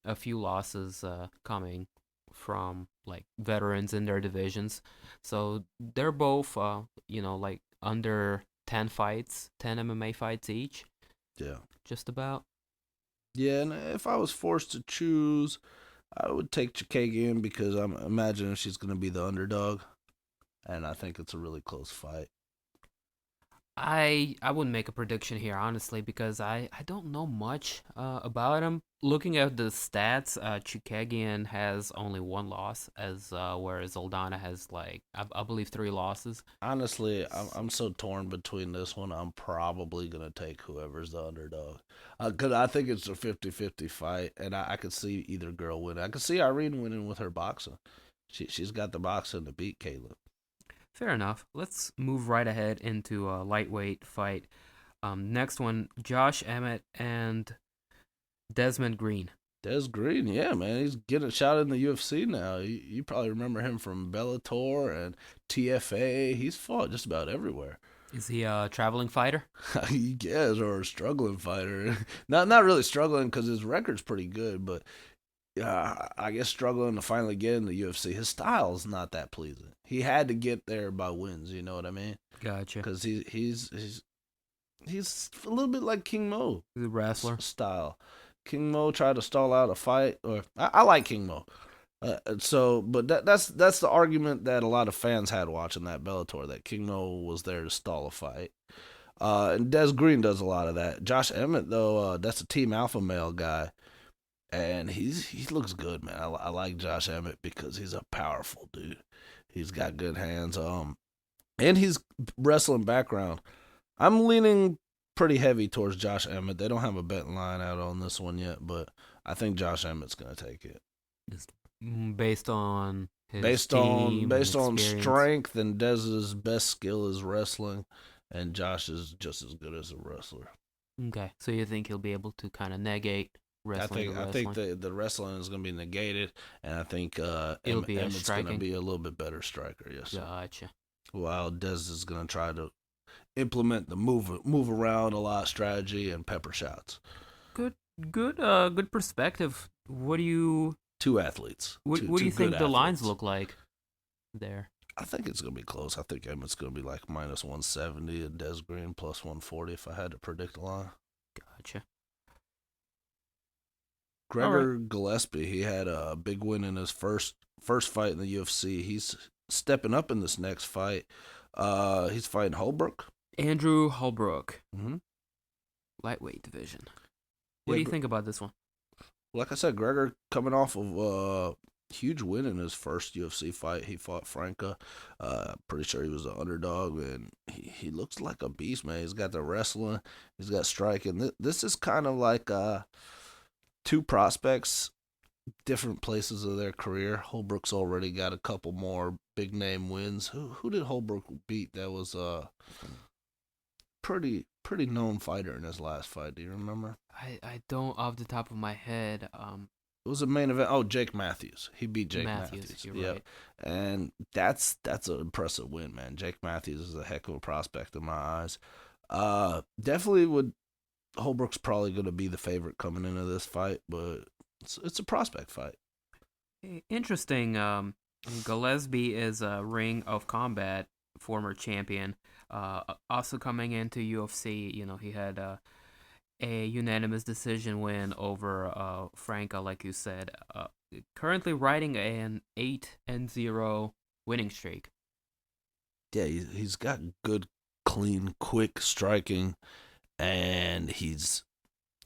a few losses coming from like veterans in their divisions. So they're both, like under 10 fights, 10 MMA fights each, Yeah. just about. Yeah, and if I was forced to choose, I would take Chikagian because I'm imagining she's going to be the underdog, and I think it's a really close fight. I wouldn't make a prediction here honestly because I don't know much about him. Looking at the stats, Chukagian has only 1 loss, as whereas Aldana has like I believe 3 losses. Honestly, I'm so torn between this one. I'm probably going to take whoever's the underdog. Because I think it's a 50-50 fight, and I could see either girl win. I could see Irene winning with her boxing. She's got the boxing to beat Caitlin. Fair enough. Let's move right ahead into a lightweight fight. Next one, Josh Emmett and Desmond Green. Des Green, yeah, man, he's getting a shot in the UFC now. You probably remember him from Bellator and TFA. He's fought just about everywhere. Is he a traveling fighter? He guess, or a struggling fighter. Not really struggling because his record's pretty good, but I guess struggling to finally get in the UFC. His style's not that pleasing. He had to get there by wins. You know what I mean? Gotcha. Because he's a little bit like King Mo. He's a wrestler. Style. King Mo tried to stall out a fight, or I like King Mo. But that's the argument that a lot of fans had watching that Bellator, that King Mo was there to stall a fight. And Des Green does a lot of that. Josh Emmett, though, that's a Team Alpha Male guy, and he looks good, man. I like Josh Emmett because he's a powerful dude. He's got good hands. And he's wrestling background. I'm leaning pretty heavy towards Josh Emmett. They don't have a betting line out on this one yet, but I think Josh Emmett's gonna take it. Just based on his Based team on experience. strength, and Dez's best skill is wrestling, and Josh is just as good as a wrestler. Okay, so you think he'll be able to kind of negate wrestling? I think the wrestling is gonna be negated, and I think Emmett's gonna be a little bit better striker. Yes. Gotcha. While Dez is gonna try to implement the move around a lot strategy and pepper shots. Good perspective. What do you? Two athletes. What do you think the lines look like there? I think it's gonna be close. I think Emmett's gonna be like minus 170 and Des Green plus 140 if I had to predict a line. Gotcha. Gregor Gillespie, he had a big win in his first fight in the UFC. He's stepping up in this next fight. He's fighting Holbrook. Andrew Holbrook. Mm-hmm. Lightweight division. What do you think about this one? Like I said, Gregor coming off of a huge win in his first UFC fight. He fought Franca. Pretty sure he was an underdog, and he looks like a beast, man. He's got the wrestling. He's got striking. This is kind of like two prospects, different places of their career. Holbrook's already got a couple more big name wins. Who did Holbrook beat? That was a pretty known fighter in his last fight. Do you remember? I don't off the top of my head. It was a main event. Oh, Jake Matthews. He beat Jake Matthews. You're right. And that's an impressive win, man. Jake Matthews is a heck of a prospect in my eyes. Definitely would. Holbrook's probably going to be the favorite coming into this fight, but it's a prospect fight. Interesting. Gillespie is a Ring of Combat former champion. Also coming into UFC, he had a unanimous decision win over Franca, like you said. Currently riding an 8-0 winning streak. Yeah, he's got good, clean, quick striking, and he's,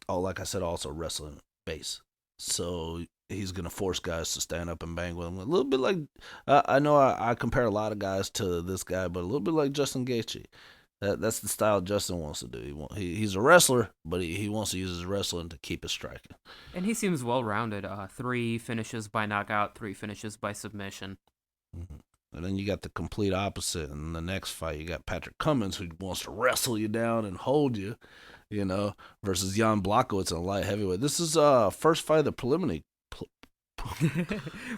like I said, also wrestling base. So he's going to force guys to stand up and bang with him. A little bit like, I know I compare a lot of guys to this guy, but a little bit like Justin Gaethje. That's the style Justin wants to do. He's a wrestler, but he wants to use his wrestling to keep his striking. And he seems well-rounded. 3 finishes by knockout, 3 finishes by submission. Mm-hmm. And then you got the complete opposite in the next fight. You got Patrick Cummins, who wants to wrestle you down and hold you, versus Jan Blachowicz in a light heavyweight. This is first fight of the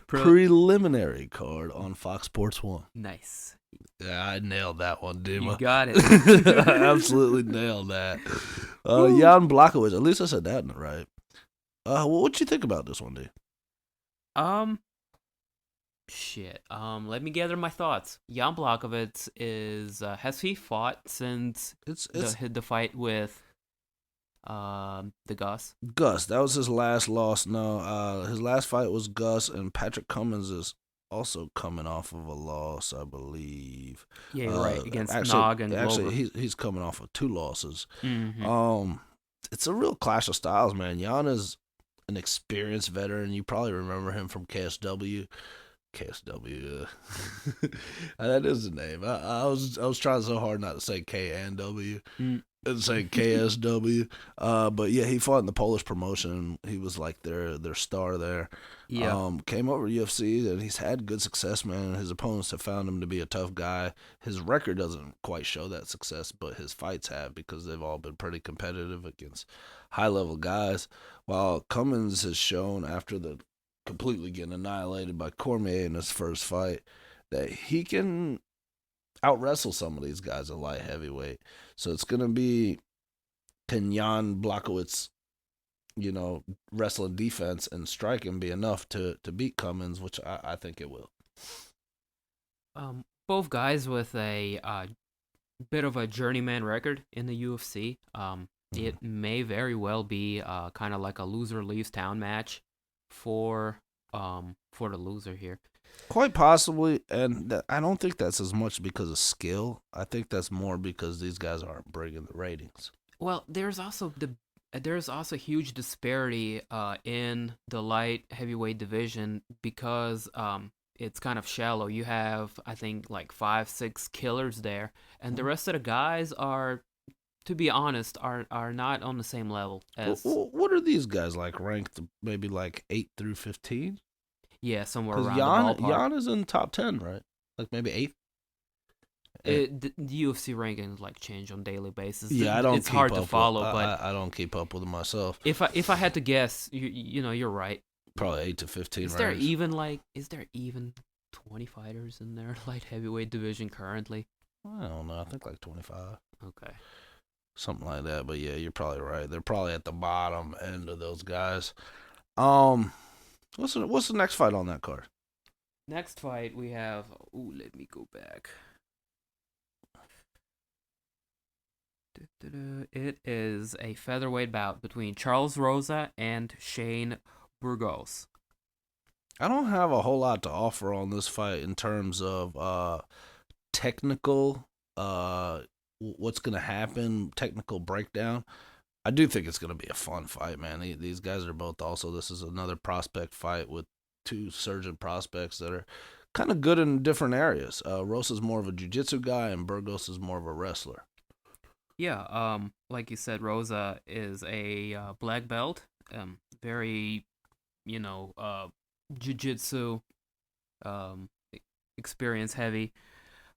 preliminary card on Fox Sports 1. Nice. Yeah, I nailed that one, Dema. You got it. I absolutely nailed that. Jan Blachowicz, at least I said that right. What you think about this one, D? Let me gather my thoughts. Jan Blachowicz is has he fought since the fight with the Gus? Gus, that was his last loss. No, his last fight was Gus, and Patrick Cummins is also coming off of a loss, I believe. Yeah, you're right. Against Nog and Glover. Actually, he's coming off of 2 losses. Mm-hmm. It's a real clash of styles, man. Jan is an experienced veteran. You probably remember him from KSW. KSW. That is the name. I was trying so hard not to say K and W Mm. and say KSW. But yeah, he fought in the Polish promotion. He was like their star there. Yeah. Came over to UFC and he's had good success, man. His opponents have found him to be a tough guy. His record doesn't quite show that success, but his fights have because they've all been pretty competitive against high level guys. While Cummins has shown after the completely getting annihilated by Cormier in his first fight that he can out wrestle some of these guys at light heavyweight. So it's gonna be, can Jan Blachowicz, wrestling defense and striking be enough to beat Cummins, which I think it will. Both guys with a bit of a journeyman record in the UFC. It may very well be kind of like a loser leaves town match for the loser here. Quite possibly, and I don't think that's as much because of skill. I think that's more because these guys aren't bringing the ratings. Well, there's also huge disparity in the light heavyweight division because it's kind of shallow. You have, I think, like 5-6 killers there, and the rest of the guys are, to be honest, are not on the same level as. What are these guys like ranked? Maybe like 8 through 15. Yeah, somewhere Because around the ballpark. Jan is in the top 10, right? Like maybe 8th. The UFC rankings like change on daily basis. Yeah, I don't. It's keep hard up to follow, with, but I don't keep up with it myself. if I had to guess, you're right. Probably 8 to 15. Is there even 20 fighters in their light heavyweight division currently? I don't know. I think like 25. Okay. Something like that. But yeah, you're probably right. They're probably at the bottom end of those guys. What's the next fight on that card? Next fight we have. Ooh, let me go back. It is a featherweight bout between Charles Rosa and Shane Burgos. I don't have a whole lot to offer on this fight in terms of technical, what's going to happen, technical breakdown. I do think it's going to be a fun fight, man. These guys are both also, this is another prospect fight with two surgeon prospects that are kind of good in different areas. Rosa's more of a jiu-jitsu guy and Burgos is more of a wrestler. Yeah, like you said, Rosa is a black belt. Very, jiu-jitsu, um, experience heavy.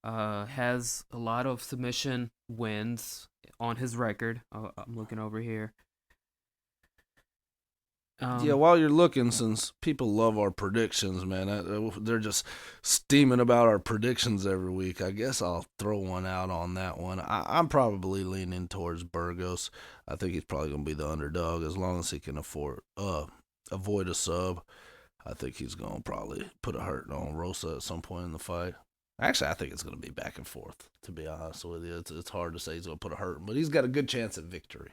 Has a lot of submission wins on his record. I'm looking over here. Yeah, while you're looking, since people love our predictions, man, they're just steaming about our predictions every week. I guess I'll throw one out on that one. I'm probably leaning towards Burgos. I think he's probably going to be the underdog as long as he can avoid a sub. I think he's going to probably put a hurt on Rosa at some point in the fight. Actually, I think it's going to be back and forth, to be honest with you. It's hard to say he's going to put a hurt, but he's got a good chance at victory.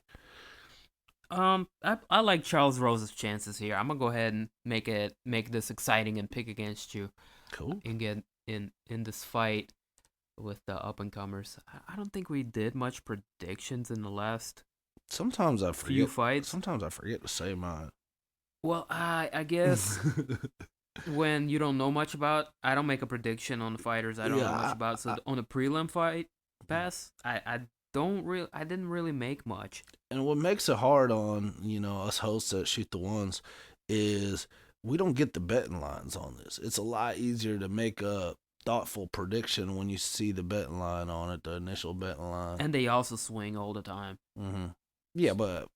I like Charles Rose's chances here. I'm gonna go ahead and make this exciting and pick against you. Cool. And get in this fight with the up and comers. I don't think we did much predictions in the last Sometimes I forget few fights. Sometimes I forget to say mine. Well, I guess when you don't know much about, I don't make a prediction on the fighters I don't know much about. So on the prelim fight pass, I didn't really make much. And what makes it hard on, us hosts that shoot the ones is we don't get the betting lines on this. It's a lot easier to make a thoughtful prediction when you see the betting line on it, the initial betting line. And they also swing all the time. Mm-hmm. Yeah, but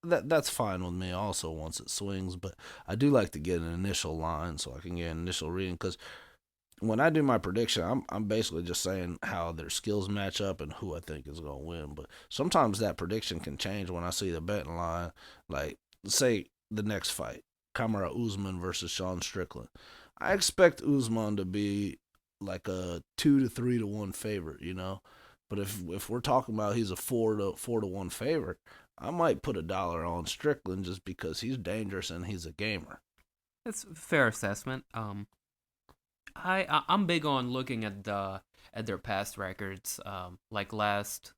that's fine with me also once it swings. But I do like to get an initial line so I can get an initial reading because when I do my prediction, I'm basically just saying how their skills match up and who I think is going to win. But sometimes that prediction can change when I see the betting line. Like, say the next fight, Kamaru Usman versus Sean Strickland. I expect Usman to be like a 2 to 3 to 1 favorite, But if we're talking about he's a 4 to 1 favorite, I might put $1 on Strickland just because he's dangerous and he's a gamer. That's a fair assessment. I'm big on looking at their past records, like last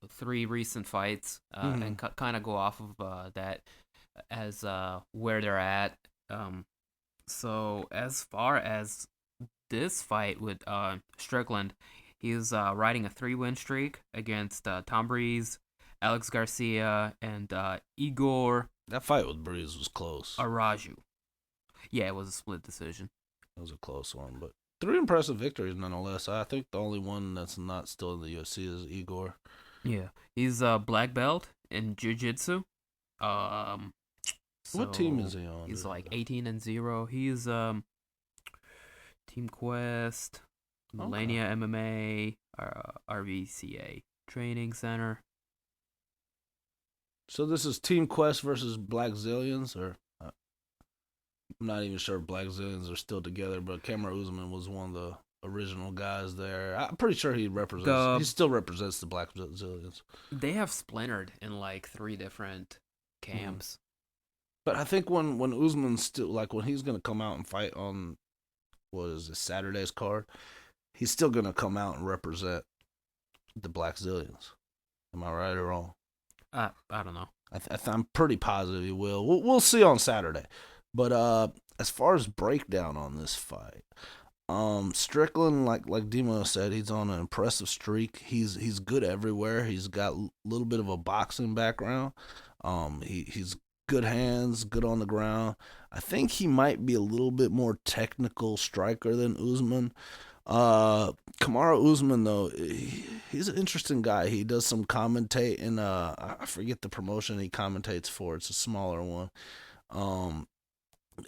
3 recent fights, and kind of go off of that as where they're at. So as far as this fight with Strickland, he's riding a 3-win streak against Tom Breeze, Alex Garcia, and Igor That fight with Breeze was close. Araju. Yeah, it was a split decision. It was a close one, but 3 impressive victories nonetheless. I think the only one that's not still in the UFC is Igor. Yeah, he's a black belt in jiu-jitsu. What team is he on? He's like 18-0. He's Team Quest, Millennia MMA, RVCA Training Center. So this is Team Quest versus Black Zillions, or I'm not even sure if Black Zillions are still together, but Kamaru Usman was one of the original guys there. I'm pretty sure he still represents the Black Zillions. They have splintered in like 3 different camps. But I think when Usman's still, like, when he's gonna come out and fight on Saturday's card, he's still gonna come out and represent the Black Zillions. Am I right or wrong? I don't know. I'm pretty positive he will. We'll see on Saturday. But as far as breakdown on this fight, Strickland, like Demo said, he's on an impressive streak. He's good everywhere. He's got a little bit of a boxing background. He's good hands, good on the ground. I think he might be a little bit more technical striker than Usman. Kamaru Usman, though, he's an interesting guy. He does some commentating. I forget the promotion he commentates for. It's a smaller one.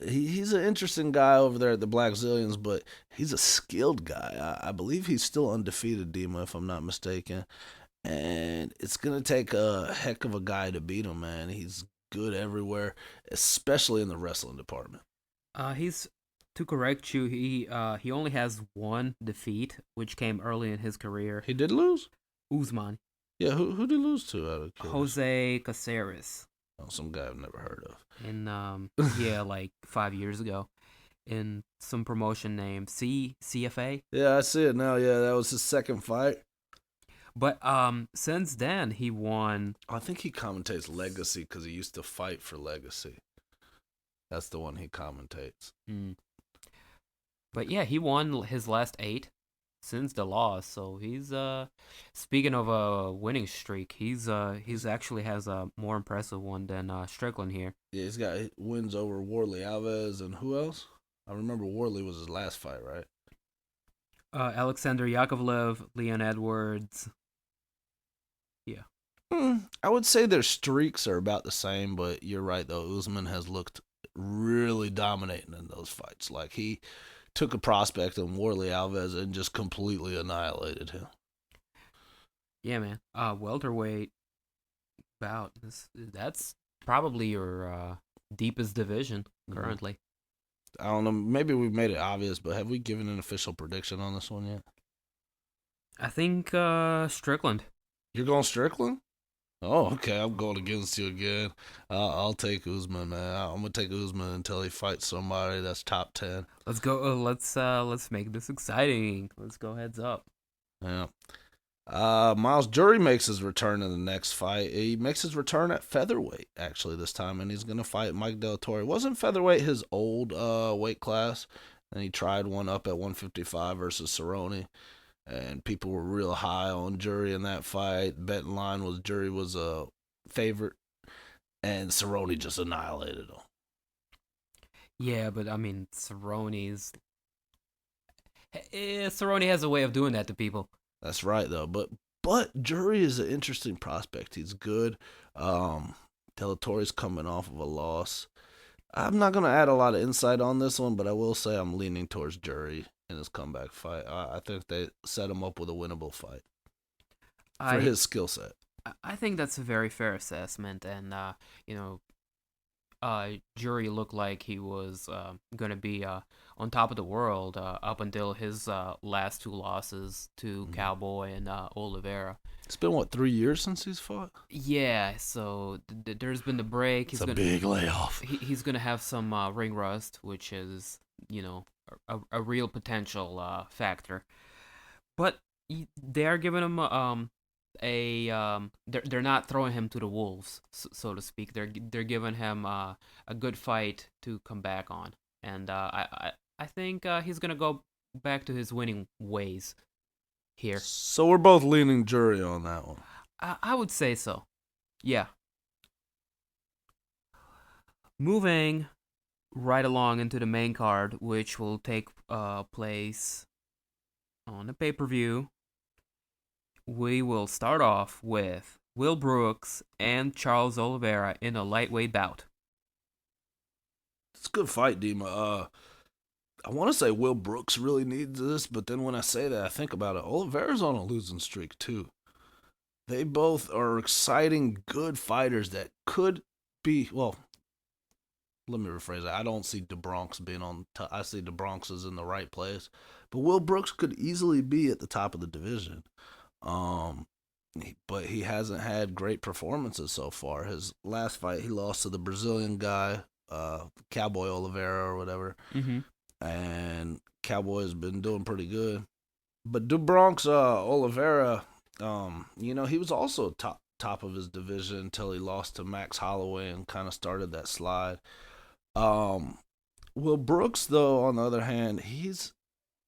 He's an interesting guy over there at the Black Zillions, but he's a skilled guy. I believe he's still undefeated, Dima, if I'm not mistaken. And it's going to take a heck of a guy to beat him, man. He's good everywhere, especially in the wrestling department. He's to correct you. He only has 1 defeat, which came early in his career. He did lose? Usman. Yeah, who did he lose to? Out of curiosity? Jose Caceres. Oh, some guy I've never heard of. In like 5 years ago, in some promotion named CFA. Yeah, I see it now. Yeah, that was his second fight. But since then he won. I think he commentates Legacy because he used to fight for Legacy. That's the one he commentates. But yeah, he won his last 8 since the loss. So he's speaking of a winning streak, he's actually has a more impressive one than Strickland here. Yeah, he's got wins over Warley Alves and who else? I remember Warley was his last fight, right? Alexander Yakovlev, Leon Edwards. Yeah. I would say their streaks are about the same, but you're right, though. Usman has looked really dominating in those fights. Like, he took a prospect in Warley Alves and just completely annihilated him. Yeah, man. Welterweight bout. That's probably your deepest division currently. I don't know. Maybe we've made it obvious, but have we given an official prediction on this one yet? I think Strickland. You're going Strickland? Oh, okay. I'm going against you again. I'll take Usman, man. I'm gonna take Usman until he fights somebody that's top 10. Let's go. Let's make this exciting. Let's go heads up. Yeah. Miles Jury makes his return in the next fight. He makes his return at featherweight, actually, this time, and he's gonna fight Mike Del Toro. Wasn't featherweight his old weight class? And he tried one up at 155 versus Cerrone. And people were real high on Jury in that fight. Betting line was Jury was a favorite, and Cerrone just annihilated him. Yeah, but I mean, Cerrone has a way of doing that to people. That's right, though. But Jury is an interesting prospect. He's good. Del Toro's coming off of a loss. I'm not going to add a lot of insight on this one, but I will say I'm leaning towards Jury in his comeback fight. I think they set him up with a winnable fight for his skill set. I think that's a very fair assessment, and Jury looked like he was going to be on top of the world up until his last 2 losses to Cowboy and Oliveira. It's been, 3 years since he's fought? Yeah, so there's been the break. It's a big layoff. He's going to have some ring rust, which is, a real potential factor. But they are giving him they're not throwing him to the wolves, so to speak. They're giving him a good fight to come back on. and I think he's gonna go back to his winning ways here. So we're both leaning jury on that one. I would say so. Yeah. Moving right along into the main card, which will take place on the pay per view. We will start off with Will Brooks and Charles Oliveira in a lightweight bout. It's a good fight, Dima. I want to say Will Brooks really needs this, but then when I say that, I think about it. Oliveira's on a losing streak too. They both are exciting, good fighters that could be. Well, let me rephrase that. I don't see DeBronx being on. I see DeBronx is in the right place, but Will Brooks could easily be at the top of the division. Um, but he hasn't had great performances so far. His last fight, he lost to the Brazilian guy, Cowboy Oliveira or whatever, Mm-hmm. and Cowboy's been doing pretty good. But DeBronx Oliveira, he was also top of his division until he lost to Max Holloway and kind of started that slide. Um, Will Brooks, though, on the other hand, he's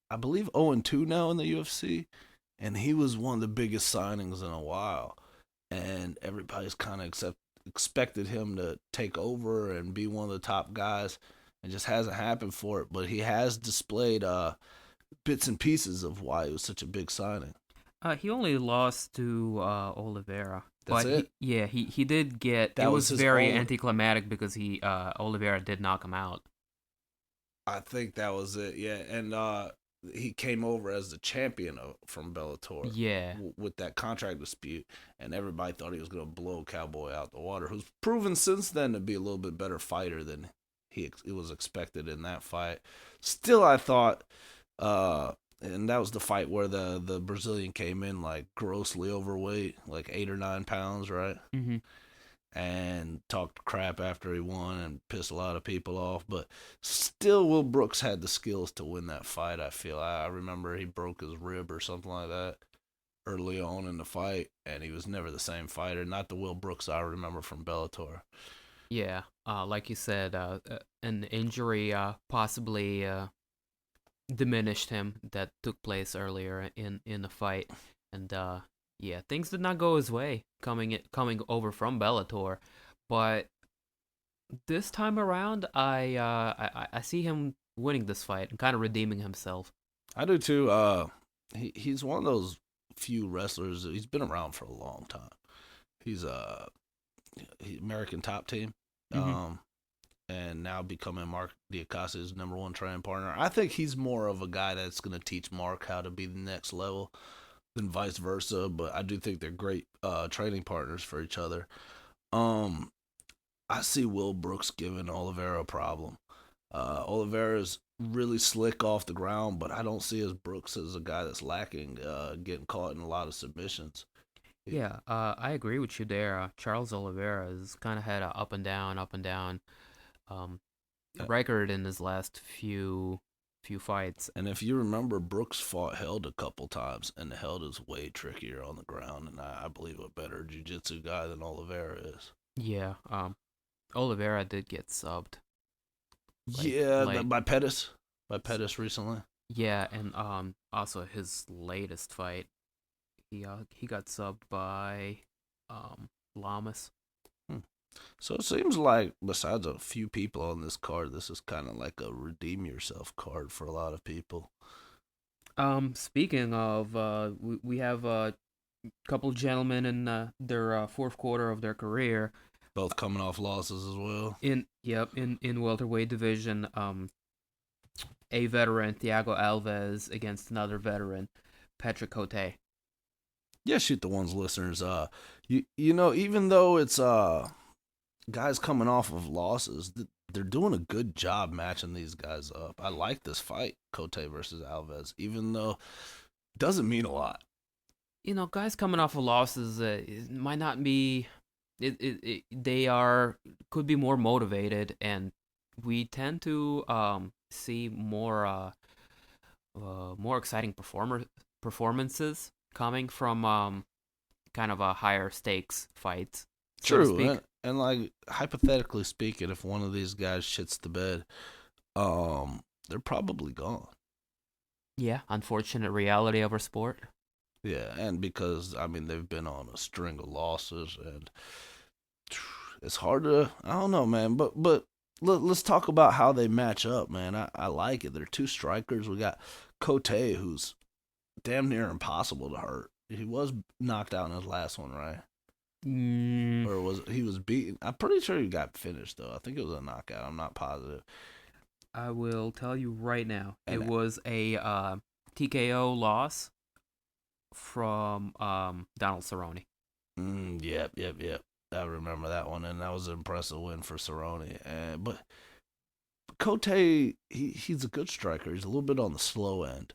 I believe 0-2 now in the UFC, and he was one of the biggest signings in a while, and everybody's kind of expected him to take over and be one of the top guys. It just hasn't happened for it, but he has displayed bits and pieces of why it was such a big signing. He only lost to Oliveira, That's but it. he did get. It That was was his very only. anticlimactic because he Oliveira did knock him out. I think that was it. Yeah, and he came over as the champion from Bellator Yeah, with that contract dispute, and everybody thought he was going to blow Cowboy out the water. Who's proven since then to be a little bit better fighter than it was expected in that fight. Still, I thought, and that was the fight where the Brazilian came in like grossly overweight, like 8 or 9 pounds, right? mm-hmm. And talked crap after he won and pissed a lot of people off. But still, Will Brooks had the skills to win that fight. I feel. I remember he broke his rib or something like that early on in the fight, and he was never the same fighter. Not the Will Brooks I remember from Bellator. Yeah. Like you said, an injury possibly diminished him that took place earlier in the fight, and yeah, things did not go his way coming over from Bellator, but this time around, I see him winning this fight and kind of redeeming himself. I do too. He's one of those few wrestlers. He's been around for a long time. He's American top team. Mm-hmm. Um, and now becoming Mark Diacasa's number one training partner. I think he's more of a guy that's going to teach Mark how to be the next level than vice versa. But I do think they're great training partners for each other. Um, I see Will Brooks giving Oliveira a problem. Oliveira's really slick off the ground, but I don't see as Brooks as a guy that's lacking, getting caught in a lot of submissions. Yeah, I agree with you there. Charles Oliveira has kind of had a up and down um, Uh, record in his last few fights. And if you remember, Brooks fought Held a couple times, and Held is way trickier on the ground, and I believe a better jiu-jitsu guy than Oliveira is. Yeah, Oliveira did get subbed. Yeah, Like by Pettis recently. yeah, and also his latest fight, he got subbed by Lamas. Hmm. So it seems like, besides a few people on this card, this is kind of like a redeem yourself card for a lot of people. Speaking of, we have a couple gentlemen in their fourth quarter of their career. Both coming off losses as well. In welterweight division. A veteran Thiago Alves against another veteran Patrick Cote. Yeah, shoot the ones listeners. Even though it's guys coming off of losses, they're doing a good job matching these guys up. I like this fight, Cote versus Alves, even though it doesn't mean a lot. Guys coming off of losses it might not be. They could be more motivated, and we tend to see more exciting performances coming from kind of a higher stakes fights, so to True, speak. and like hypothetically speaking, if one of these guys shits the bed, they're probably gone. Yeah, unfortunate reality of our sport. Yeah, and because I mean they've been on a string of losses, and it's hard to I don't know, man. But let's talk about how they match up, man. I like it. They're two strikers. We got Cote, who's damn near impossible to hurt. He was knocked out in his last one, right? Mm, Or was he was beaten? I'm pretty sure he got finished though. I think it was a knockout. I'm not positive. I will tell you right now. It And was a TKO loss from Donald Cerrone. yep. I remember that one, and that was an impressive win for Cerrone. But Cote, he's a good striker. He's a little bit on the slow end,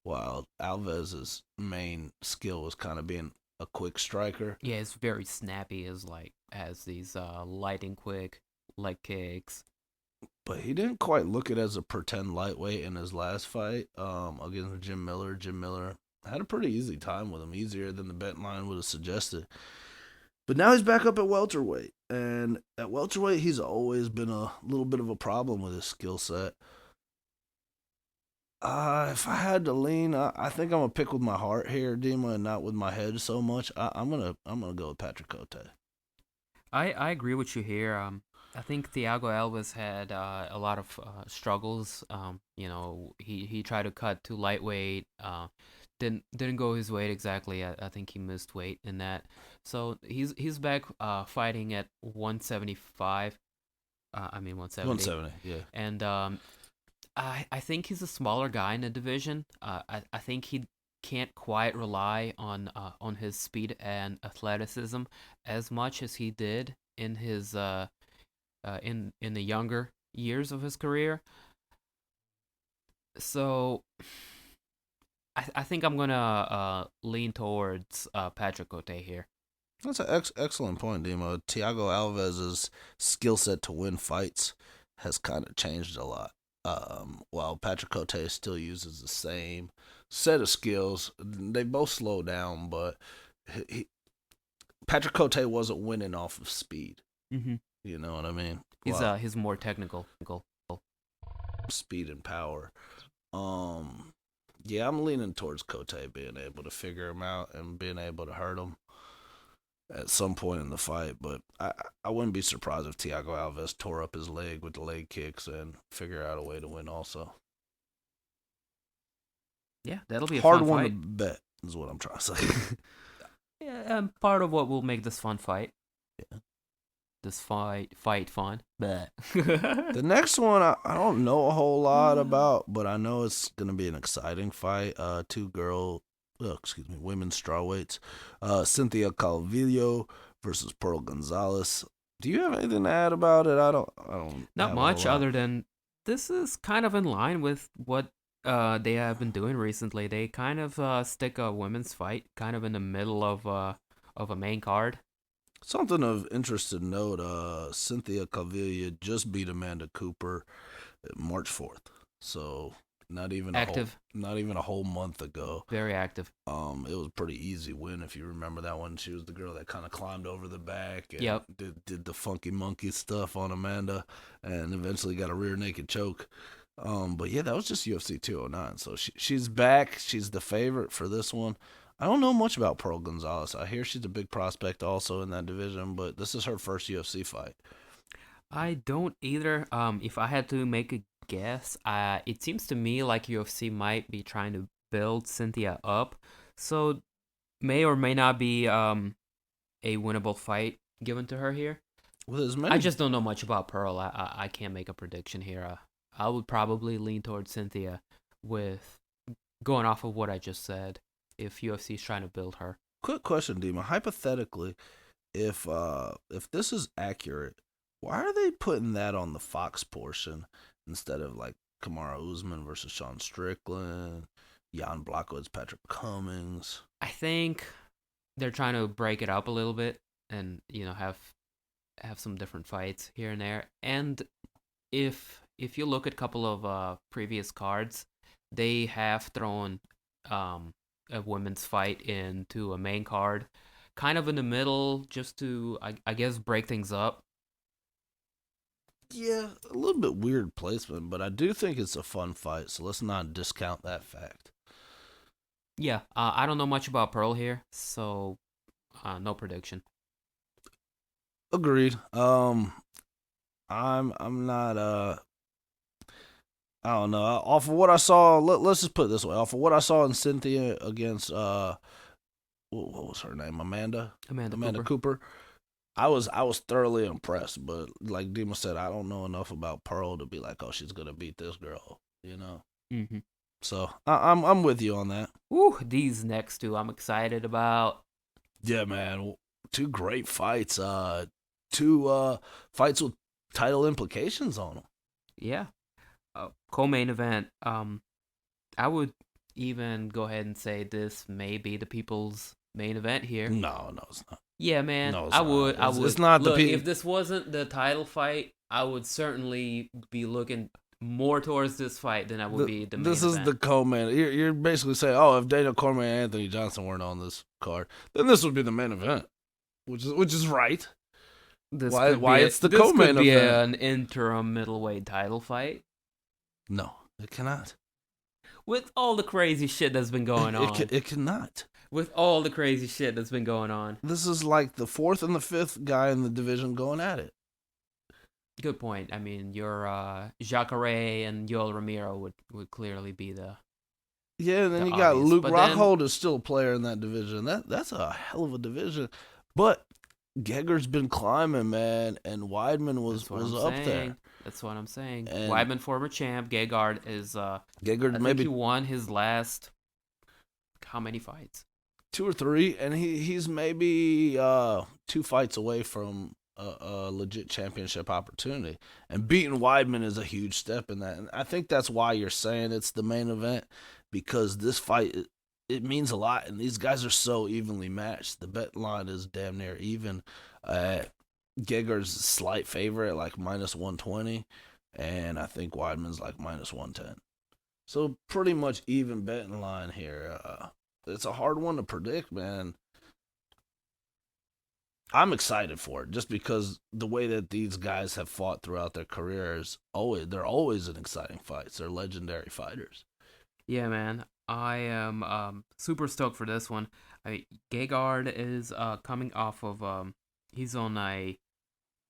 while Alves's main skill was kind of being a quick striker. Yeah, it's very snappy. Is like has these lightning quick leg kicks. But he didn't quite look it as a pretend lightweight in his last fight against Jim Miller. Jim Miller had a pretty easy time with him, easier than the bet line would have suggested. But now he's back up at welterweight, and at welterweight he's always been a little bit of a problem with his skill set. If I had to lean, I think I'm gonna pick with my heart here, Dima, and not with my head so much. I'm gonna go with Patrick Cote. I agree with you here. I think Thiago Alves had a lot of struggles. He tried to cut to lightweight. Didn't go his weight exactly. I think he missed weight in that. So he's back fighting at 175. I mean 170. 170, yeah. And I think he's a smaller guy in the division. I think he can't quite rely on his speed and athleticism as much as he did in his in the younger years of his career. So I think I'm gonna lean towards Patrick Cote here. That's an excellent point, Dima. Thiago Alves's skill set to win fights has kind of changed a lot. While Patrick Cote still uses the same set of skills, they both slow down, but he, Patrick Cote wasn't winning off of speed. Mm-hmm. You know what I mean? He's more technical. Speed and power. Um, yeah, I'm leaning towards Cote being able to figure him out and being able to hurt him at some point in the fight. But I wouldn't be surprised if Thiago Alves tore up his leg with the leg kicks and figure out a way to win. Also, Yeah, that'll be a hard fun one to fight. bet is what I'm trying to say. Yeah, part of what will make this fun fight. Yeah. This fight fun. But The next one I don't know a whole lot about, but I know it's gonna be an exciting fight. Women's strawweights. Cynthia Calvillo versus Pearl Gonzalez. Do you have anything to add about it? I don't not have a whole much lot. other than this is kind of in line with what they have been doing recently. They kind of stick a women's fight kind of in the middle of a main card. Something of interest to note, Cynthia Calvillo just beat Amanda Cooper March 4th. So Active, not even a whole month ago. very active. It was a pretty easy win if you remember that one. She was the girl that kind of climbed over the back and Yep. did the funky monkey stuff on Amanda, and eventually got a rear naked choke. But yeah, that was just UFC 209. So she's back. She's the favorite for this one. I don't know much about Pearl Gonzalez. I hear she's a big prospect also in that division, but this is her first UFC fight. I don't either. If I had to make a guess, it seems to me like UFC might be trying to build Cynthia up, so may or may not be a winnable fight given to her here. With as I many just don't know much about Pearl. I can't make a prediction here. I would probably lean towards Cynthia with going off of what I just said. If UFC is trying to build her, quick question, Dima. Hypothetically, if this is accurate, why are they putting that on the Fox portion instead of like Kamara Usman versus Sean Strickland, Jan Blachowicz, Patrick Cummings? I think they're trying to break it up a little bit and have some different fights here and there. And if you look at a couple of previous cards, they have thrown a women's fight into a main card, kind of in the middle, just to I guess break things up. Yeah, a little bit weird placement, but I do think it's a fun fight, so let's not discount that fact. Yeah, I don't know much about Pearl here, so no prediction. Agreed. I'm not I don't know. Off of what I saw, let's just put it this way. Off of what I saw in Cynthia against what was her name? Amanda Amanda Cooper. Cooper. I was thoroughly impressed, but like Dima said, I don't know enough about Pearl to be like, oh, she's gonna beat this girl, you know. Mm-hmm. So I'm with you on that. Ooh, these next two I'm excited about. Yeah, man, two great fights. Two fights with title implications on them. Yeah, co-main event. I would even go ahead and say this may be the people's main event here. No, no, it's not. Yeah, man, No, it's I not. would. I It's would not the look people. if this wasn't the title fight. I would certainly be looking more towards this fight than I would be the This main is event. the co-main. You're basically saying, oh, if Daniel Cormier and Anthony Johnson weren't on this card, then this would be the main event, which is right. Why it's the This could co-main be event? an interim middleweight title fight No, it cannot. with all the crazy shit that's been going on. It cannot. With all the crazy shit that's been going on. This is like the fourth and the fifth guy in the division going at it. Good point. I mean, your Jacare and Yoel Ramiro would clearly be Yeah, and then the you got obvious. Luke But then Rockhold is still a player in that division. That's a hell of a division. But Gegger's been climbing, man, and Weidman was that's what I'm up saying. there. That's what I'm saying. And Weidman, former champ. Gegard is Gegger I think he maybe won his last how many fights? two or three, and he's maybe two fights away from a legit championship opportunity. And beating Weidman is a huge step in that. And I think that's why you're saying it's the main event, because this fight it means a lot, and these guys are so evenly matched. The bet line is damn near even. Gegger's a slight favorite, like -120, and I think Weidman's like -110. So pretty much even betting line here. It's a hard one to predict, man. I'm excited for it just because the way that these guys have fought throughout their careers, they're always in exciting fights. They're legendary fighters. Yeah, man. I am super stoked for this one. Gegard is coming off of he's on a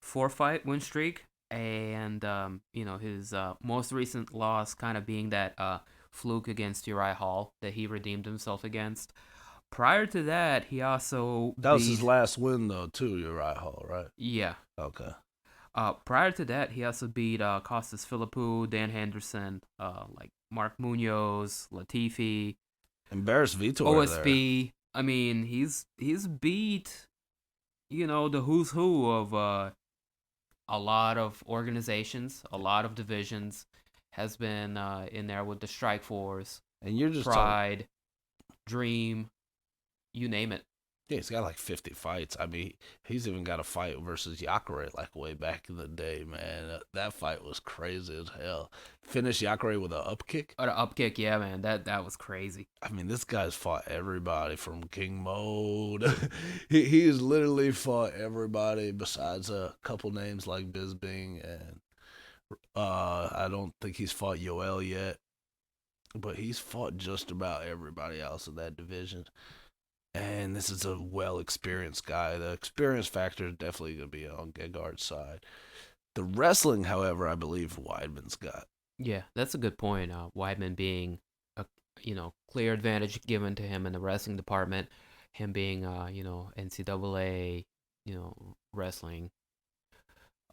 4-fight win streak, and his most recent loss kind of being that fluke against Uriah Hall that he redeemed himself against. Prior to that, he also That was his beat last win though, too, Uriah Hall, right? yeah. Okay. Prior to that, he also beat Costas Philippou, Dan Henderson, like Mark Munoz, Latifi, Embarrassed Vitor there. OSP. I mean, he's beat the who's who of a lot of organizations, a lot of divisions. Has been in there with the Strike Force, And you're just talking. Pride, Dream, you name it. Yeah, he's got like 50 fights. I mean, he's even got a fight versus Jacare like way back in the day, man. That fight was crazy as hell. Finished Jacare with an up kick. Or the upkick, yeah, man, that was crazy. I mean, this guy's fought everybody from King Mode. He has literally fought everybody besides a couple names like Bisbing, and I don't think he's fought Yoel yet, but he's fought just about everybody else in that division. And this is a well experienced guy. The experience factor is definitely going to be on Gegard's side. The wrestling, however, I believe Weidman's got. Yeah, that's a good point. Weidman being a clear advantage given to him in the wrestling department, him being NCAA wrestling.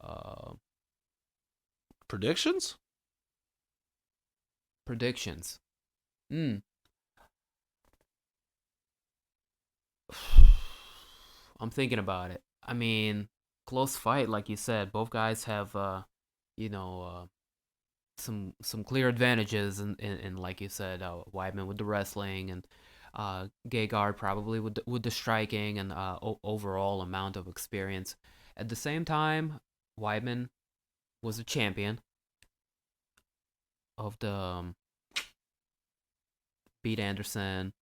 Uh, Predictions? Predictions. Hmm. I'm thinking about it. I mean, close fight, like you said. Both guys have you know some clear advantages, and like you said, Weidman with the wrestling, and Gegard probably with the striking and overall amount of experience. At the same time, Weidman was a champion of the beat Anderson,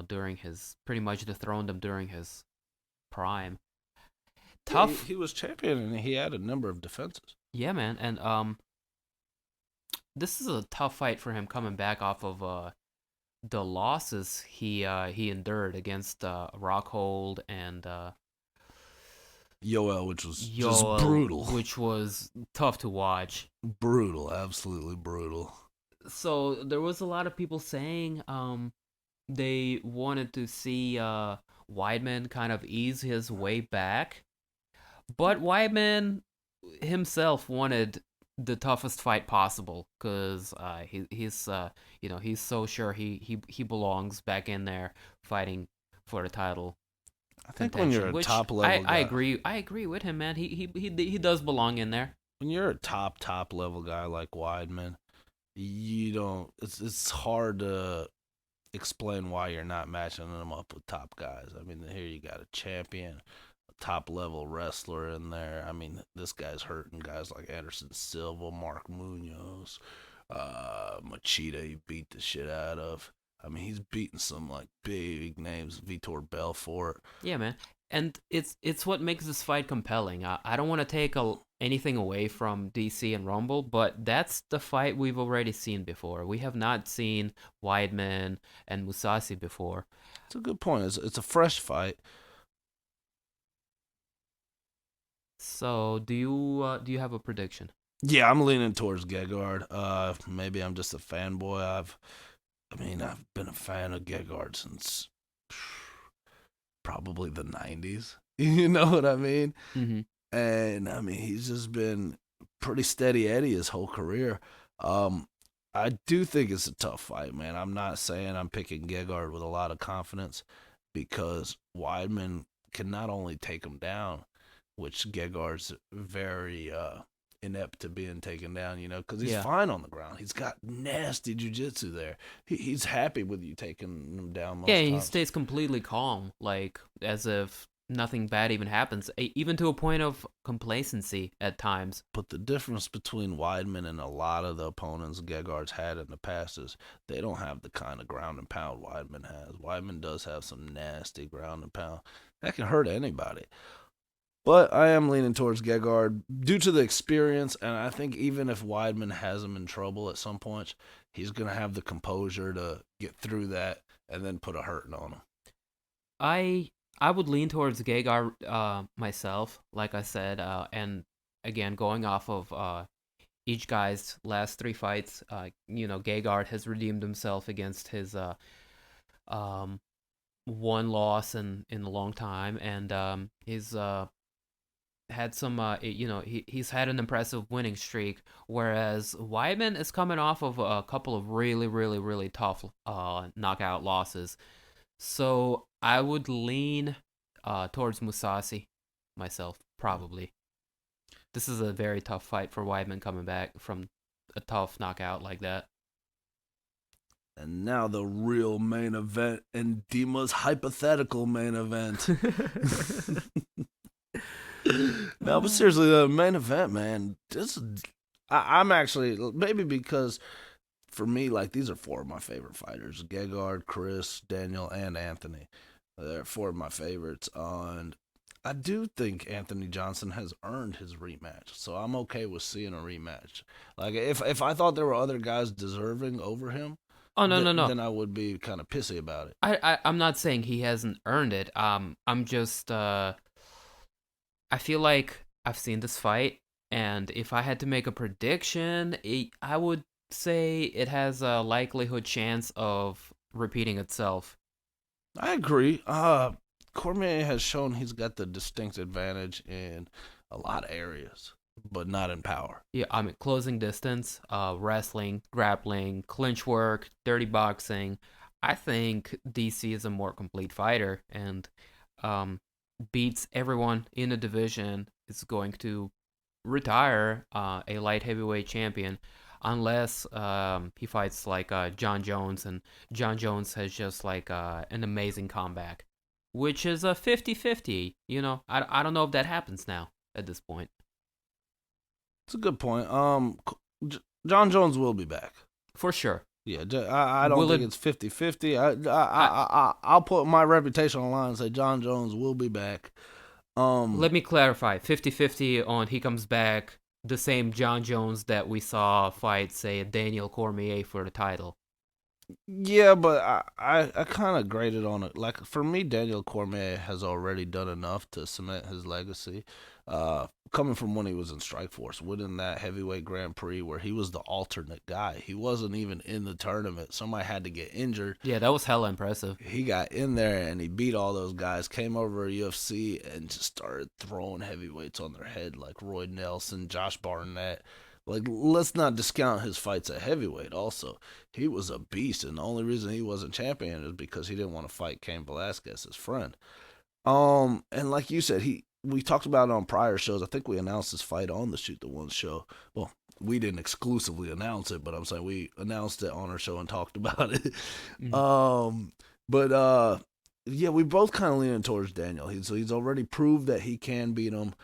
during his pretty much dethroned him during his prime. Yeah, Tough. he was champion and he had a number of defenses. Yeah, man, and this is a tough fight for him coming back off of the losses he endured against Rockhold and Yoel, which was just Yoel, brutal. which was tough to watch. Brutal, absolutely brutal. So there was a lot of people saying they wanted to see Weidman kind of ease his way back, but Weidman himself wanted the toughest fight possible because he's so sure he belongs back in there fighting for the title I think when you're contention. a Which top level I guy, agree with him, man. He does belong in there. when you're a top level guy like Weidman, you don't. It's hard to explain why you're not matching them up with top guys. I mean, here you got a champion, a top level wrestler in there. I mean, this guy's hurting guys like Anderson Silva, Mark Munoz, Machida. He beat the shit out of. I mean, he's beating some like big names, Vitor Belfort. Yeah, man. And it's what makes this fight compelling. I don't want to take anything away from DC and Rumble, but that's the fight we've already seen before. We have not seen Weidman and Musasi before. It's a good point. It's a fresh fight. So do you have a prediction? Yeah, I'm leaning towards Gegard. Maybe I'm just a fanboy. I've been a fan of Gegard since probably the '90s. You know what I mean? Mm-hmm. And I mean, he's just been pretty steady Eddie his whole career. I do think it's a tough fight, man. I'm not saying I'm picking Gegard with a lot of confidence because Weidman can not only take him down, which Gegard's very inept to being taken down, because he's Yeah. fine on the ground. He's got nasty jujitsu there. He's happy with you taking him down Yeah, most he times. stays completely calm, like as if nothing bad even happens, even to a point of complacency at times. But the difference between Weidman and a lot of the opponents Gegard's had in the past is they don't have the kind of ground and pound Weidman has. Weidman does have some nasty ground and pound that can hurt anybody. But I am leaning towards Gegard due to the experience, and I think even if Weidman has him in trouble at some points, he's going to have the composure to get through that and then put a hurting on him. I I would lean towards Gegard myself, like I said, and again going off of each guy's last three fights, Gegard has redeemed himself against his um, one loss in a long time, and he's had some he's had an impressive winning streak, whereas Weidman is coming off of a couple of really tough knockout losses. So I would lean towards Musasi myself, probably. This is a very tough fight for Weidman coming back from a tough knockout like that. And now the real main event and Dima's hypothetical main event. No, but seriously, the main event, man. I'm actually maybe because for me, like these are four of my favorite fighters: Gegard, Chris, Daniel, and Anthony. They're four of my favorites, and I do think Anthony Johnson has earned his rematch, so I'm okay with seeing a rematch. Like if I thought there were other guys deserving over him, Oh no. then I would be kind of pissy about it. I'm not saying he hasn't earned it. I'm just I feel like I've seen this fight, and if I had to make a prediction, I would say it has a likelihood chance of repeating itself. I agree. Cormier has shown he's got the distinct advantage in a lot of areas, but not in power. Yeah, I mean closing distance, wrestling, grappling, clinch work, dirty boxing. I think DC is a more complete fighter and um, beats everyone in the division. Is going to retire a light heavyweight champion unless he fights like John Jones, and John Jones has just like an amazing comeback, which is a 50-50. I don't know if that happens now at this point. It's a good point. John Jones will be back. For sure. Yeah, I don't Will think it? it's 50-50. I'll put my reputation on the line and say John Jones will be back. Let me clarify. 50-50 on he comes back the same John Jones that we saw fight, say, Daniel Cormier for the title. Yeah, but I kind of graded on it. Like for me, Daniel Cormier has already done enough to cement his legacy. Coming from when he was in Strikeforce, winning that heavyweight Grand Prix where he was the alternate guy. He wasn't even in the tournament. Somebody had to get injured. Yeah, that was hella impressive. He got in there and he beat all those guys. Came over to UFC and just started throwing heavyweights on their head like Roy Nelson, Josh Barnett. Like, let's not discount his fights at heavyweight. Also, he was a beast, and the only reason he wasn't champion is because he didn't want to fight Cain Velasquez, his friend. And like you said, we talked about it on prior shows. I think we announced this fight on the Shoot the One show. Well, we didn't exclusively announce it, but I'm saying we announced it on our show and talked about it. But yeah, we both kind of leaning towards Daniel. He's already proved that he can beat him,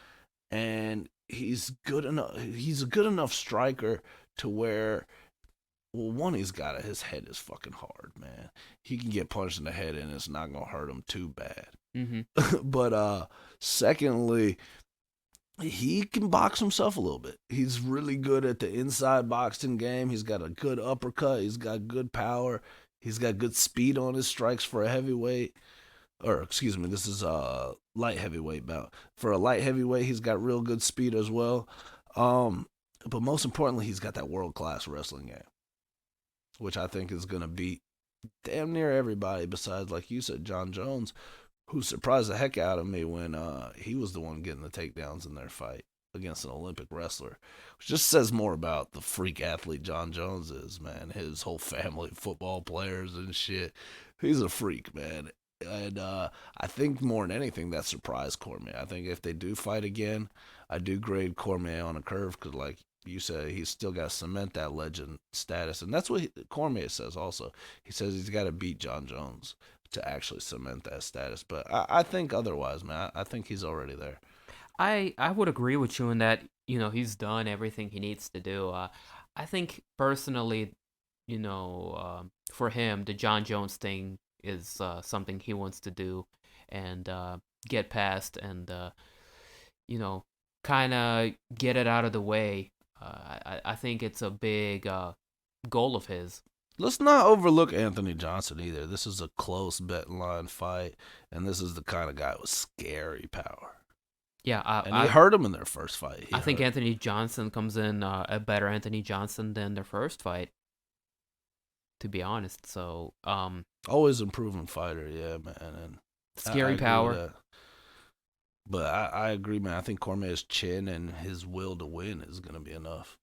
and he's good enough. He's a good enough striker to where, well, one, his head is fucking hard, man. He can get punched in the head and it's not gonna hurt him too bad. But secondly, he can box himself a little bit. He's really good at the inside boxing game. He's got a good uppercut. He's got good power. He's got good speed on his strikes for a heavyweight. Or excuse me, this is a light heavyweight bout. For a light heavyweight, he's got real good speed as well. But most importantly, he's got that world class wrestling game, which I think is gonna beat damn near everybody besides, like you said, John Jones, who surprised the heck out of me when he was the one getting the takedowns in their fight against an Olympic wrestler, which just says more about the freak athlete John Jones is, man. His whole family, football players and shit. He's a freak, man. And I think more than anything, that surprised Cormier. I think if they do fight again, I do grade Cormier on a curve because, like you said, he's still got to cement that legend status. And that's what Cormier says also. He says he's got to beat John Jones to actually cement that status. But I think otherwise, man. I think he's already there. I would agree with you in that, he's done everything he needs to do. I think personally, for him, the John Jones thing is something he wants to do and get past and, kind of get it out of the way. I think it's a big goal of his. Let's not overlook Anthony Johnson either. This is a close bet line fight, and this is the kind of guy with scary power. Yeah, and he hurt him in their first fight. I think Anthony Johnson comes in a better Anthony Johnson than their first fight, to be honest. So, always improving fighter, yeah, man. And scary power. But I agree, man. I think Cormier's chin and his will to win is gonna be enough.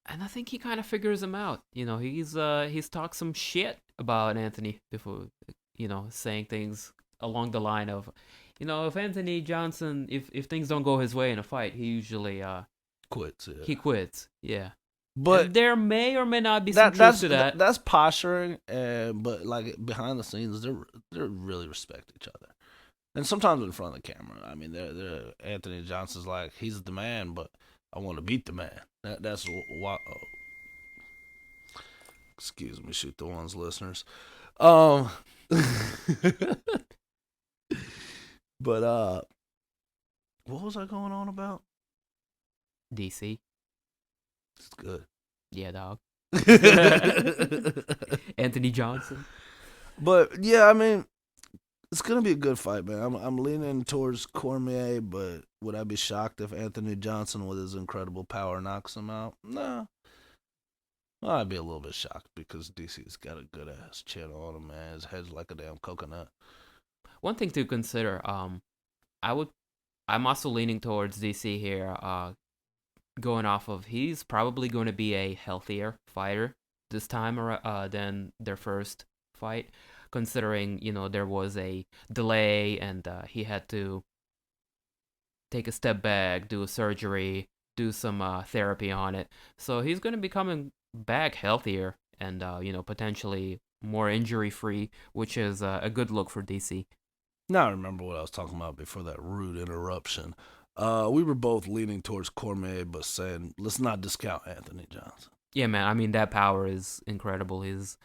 And I think he kind of figures him out. He's talked some shit about Anthony before, saying things along the line of, if Anthony Johnson, if things don't go his way in a fight, he usually quits. Yeah. He quits. Yeah. But and there may or may not be some truth to that. That's posturing, but like behind the scenes, they really respect each other. And sometimes in front of the camera, I mean, they're Anthony Johnson's like, he's the man, but I want to beat the man. That's why. Oh. Excuse me, Shoot the Ones listeners. But what was I going on about? DC. It's good. Yeah, dog. Anthony Johnson. But yeah, I mean, it's gonna be a good fight, man. I'm leaning towards Cormier, but would I be shocked if Anthony Johnson, with his incredible power, knocks him out? No. Well, I'd be a little bit shocked because DC's got a good ass chin on him, man. His head's like a damn coconut. One thing to consider, I'm also leaning towards DC here. Going off of, he's probably going to be a healthier fighter this time than their first fight, considering there was a delay and he had to take a step back, do a surgery, do some therapy on it. So he's going to be coming back healthier and potentially more injury free, which is a good look for DC. Now I remember what I was talking about before that rude interruption. We were both leaning towards Cormier, but saying let's not discount Anthony Johnson. Yeah, man. I mean, that power is incredible. He's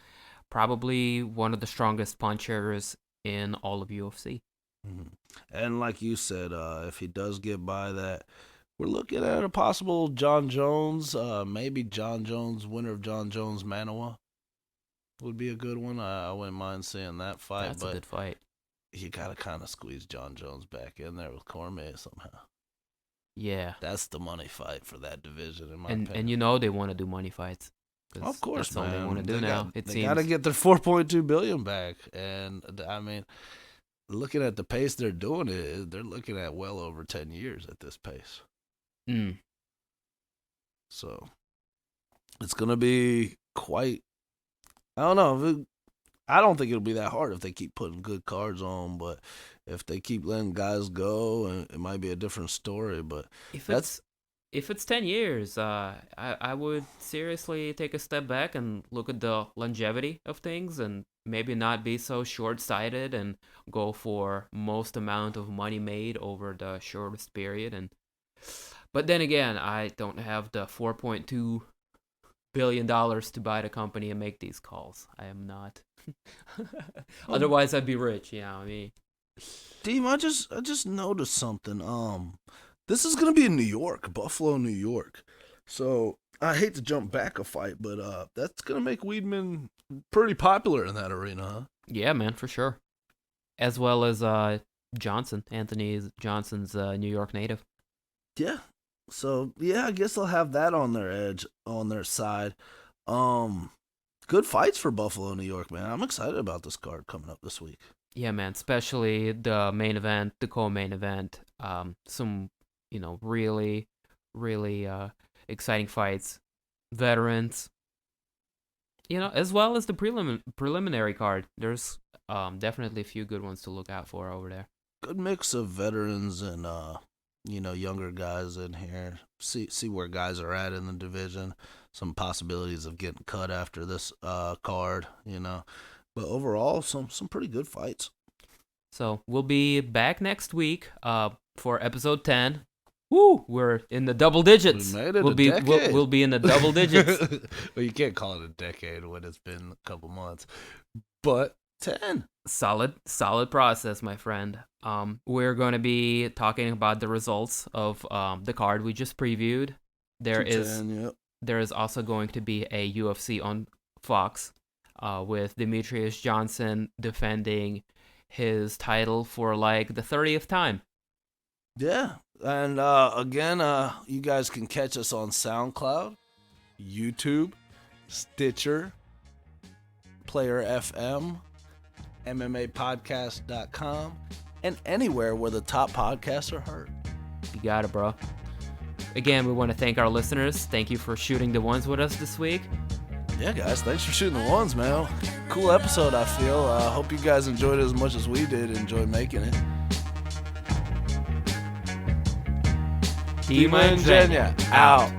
probably one of the strongest punchers in all of UFC. Mm-hmm. And like you said, if he does get by that We're looking at a possible John Jones, maybe John Jones, winner of John Jones Manawa would be a good one. I wouldn't mind seeing that fight. That's a good fight. You gotta kind of squeeze John Jones back in there with Cormier somehow. Yeah. That's the money fight for that division, in my opinion. And you know they want to do money fights. Of course, that's all they want to do now. They got to get their $4.2 billion back, and I mean, looking at the pace they're doing it, they're looking at well over 10 years at this pace. So it's gonna be quite. I don't know. I don't think it'll be that hard if they keep putting good cards on, but if they keep letting guys go, it might be a different story. But if it's 10 years, I would seriously take a step back and look at the longevity of things and maybe not be so short-sighted and go for most amount of money made over the shortest period. But then again, I don't have the $4.2 billion to buy the company and make these calls. I am not. Otherwise, I'd be rich. You know what I mean? Deem, I just noticed something. This is gonna be in New York, Buffalo, New York. So I hate to jump back a fight, but that's gonna make Weidman pretty popular in that arena, huh? Yeah, man, for sure. As well as Johnson, Anthony Johnson's New York native. Yeah. So yeah, I guess they'll have that on their edge, on their side. Good fights for Buffalo, New York, man. I'm excited about this card coming up this week. Yeah, man, especially the main event, the co-main event. Some, really, really exciting fights. Veterans. As well as the preliminary card. There's definitely a few good ones to look out for over there. Good mix of veterans and younger guys in here. See where guys are at in the division. Some possibilities of getting cut after this card, But overall, some pretty good fights. So we'll be back next week for episode 10. Woo! We're in the double digits. We made it We'll be in the double digits. Well, you can't call it a decade when it's been a couple months. But 10. Solid process, my friend. We're going to be talking about the results of the card we just previewed. There is also going to be a UFC on Fox with Demetrius Johnson defending his title for like the 30th time. Yeah. And again, you guys can catch us on SoundCloud, YouTube, Stitcher, Player FM, MMApodcast.com, and anywhere where the top podcasts are heard. You got it, bro. Again, we want to thank our listeners. Thank you for shooting the ones with us this week. Yeah, guys, thanks for shooting the ones, man. Cool episode, I feel. Hope you guys enjoyed it as much as we did. Enjoy making it. Dema and Genya, out.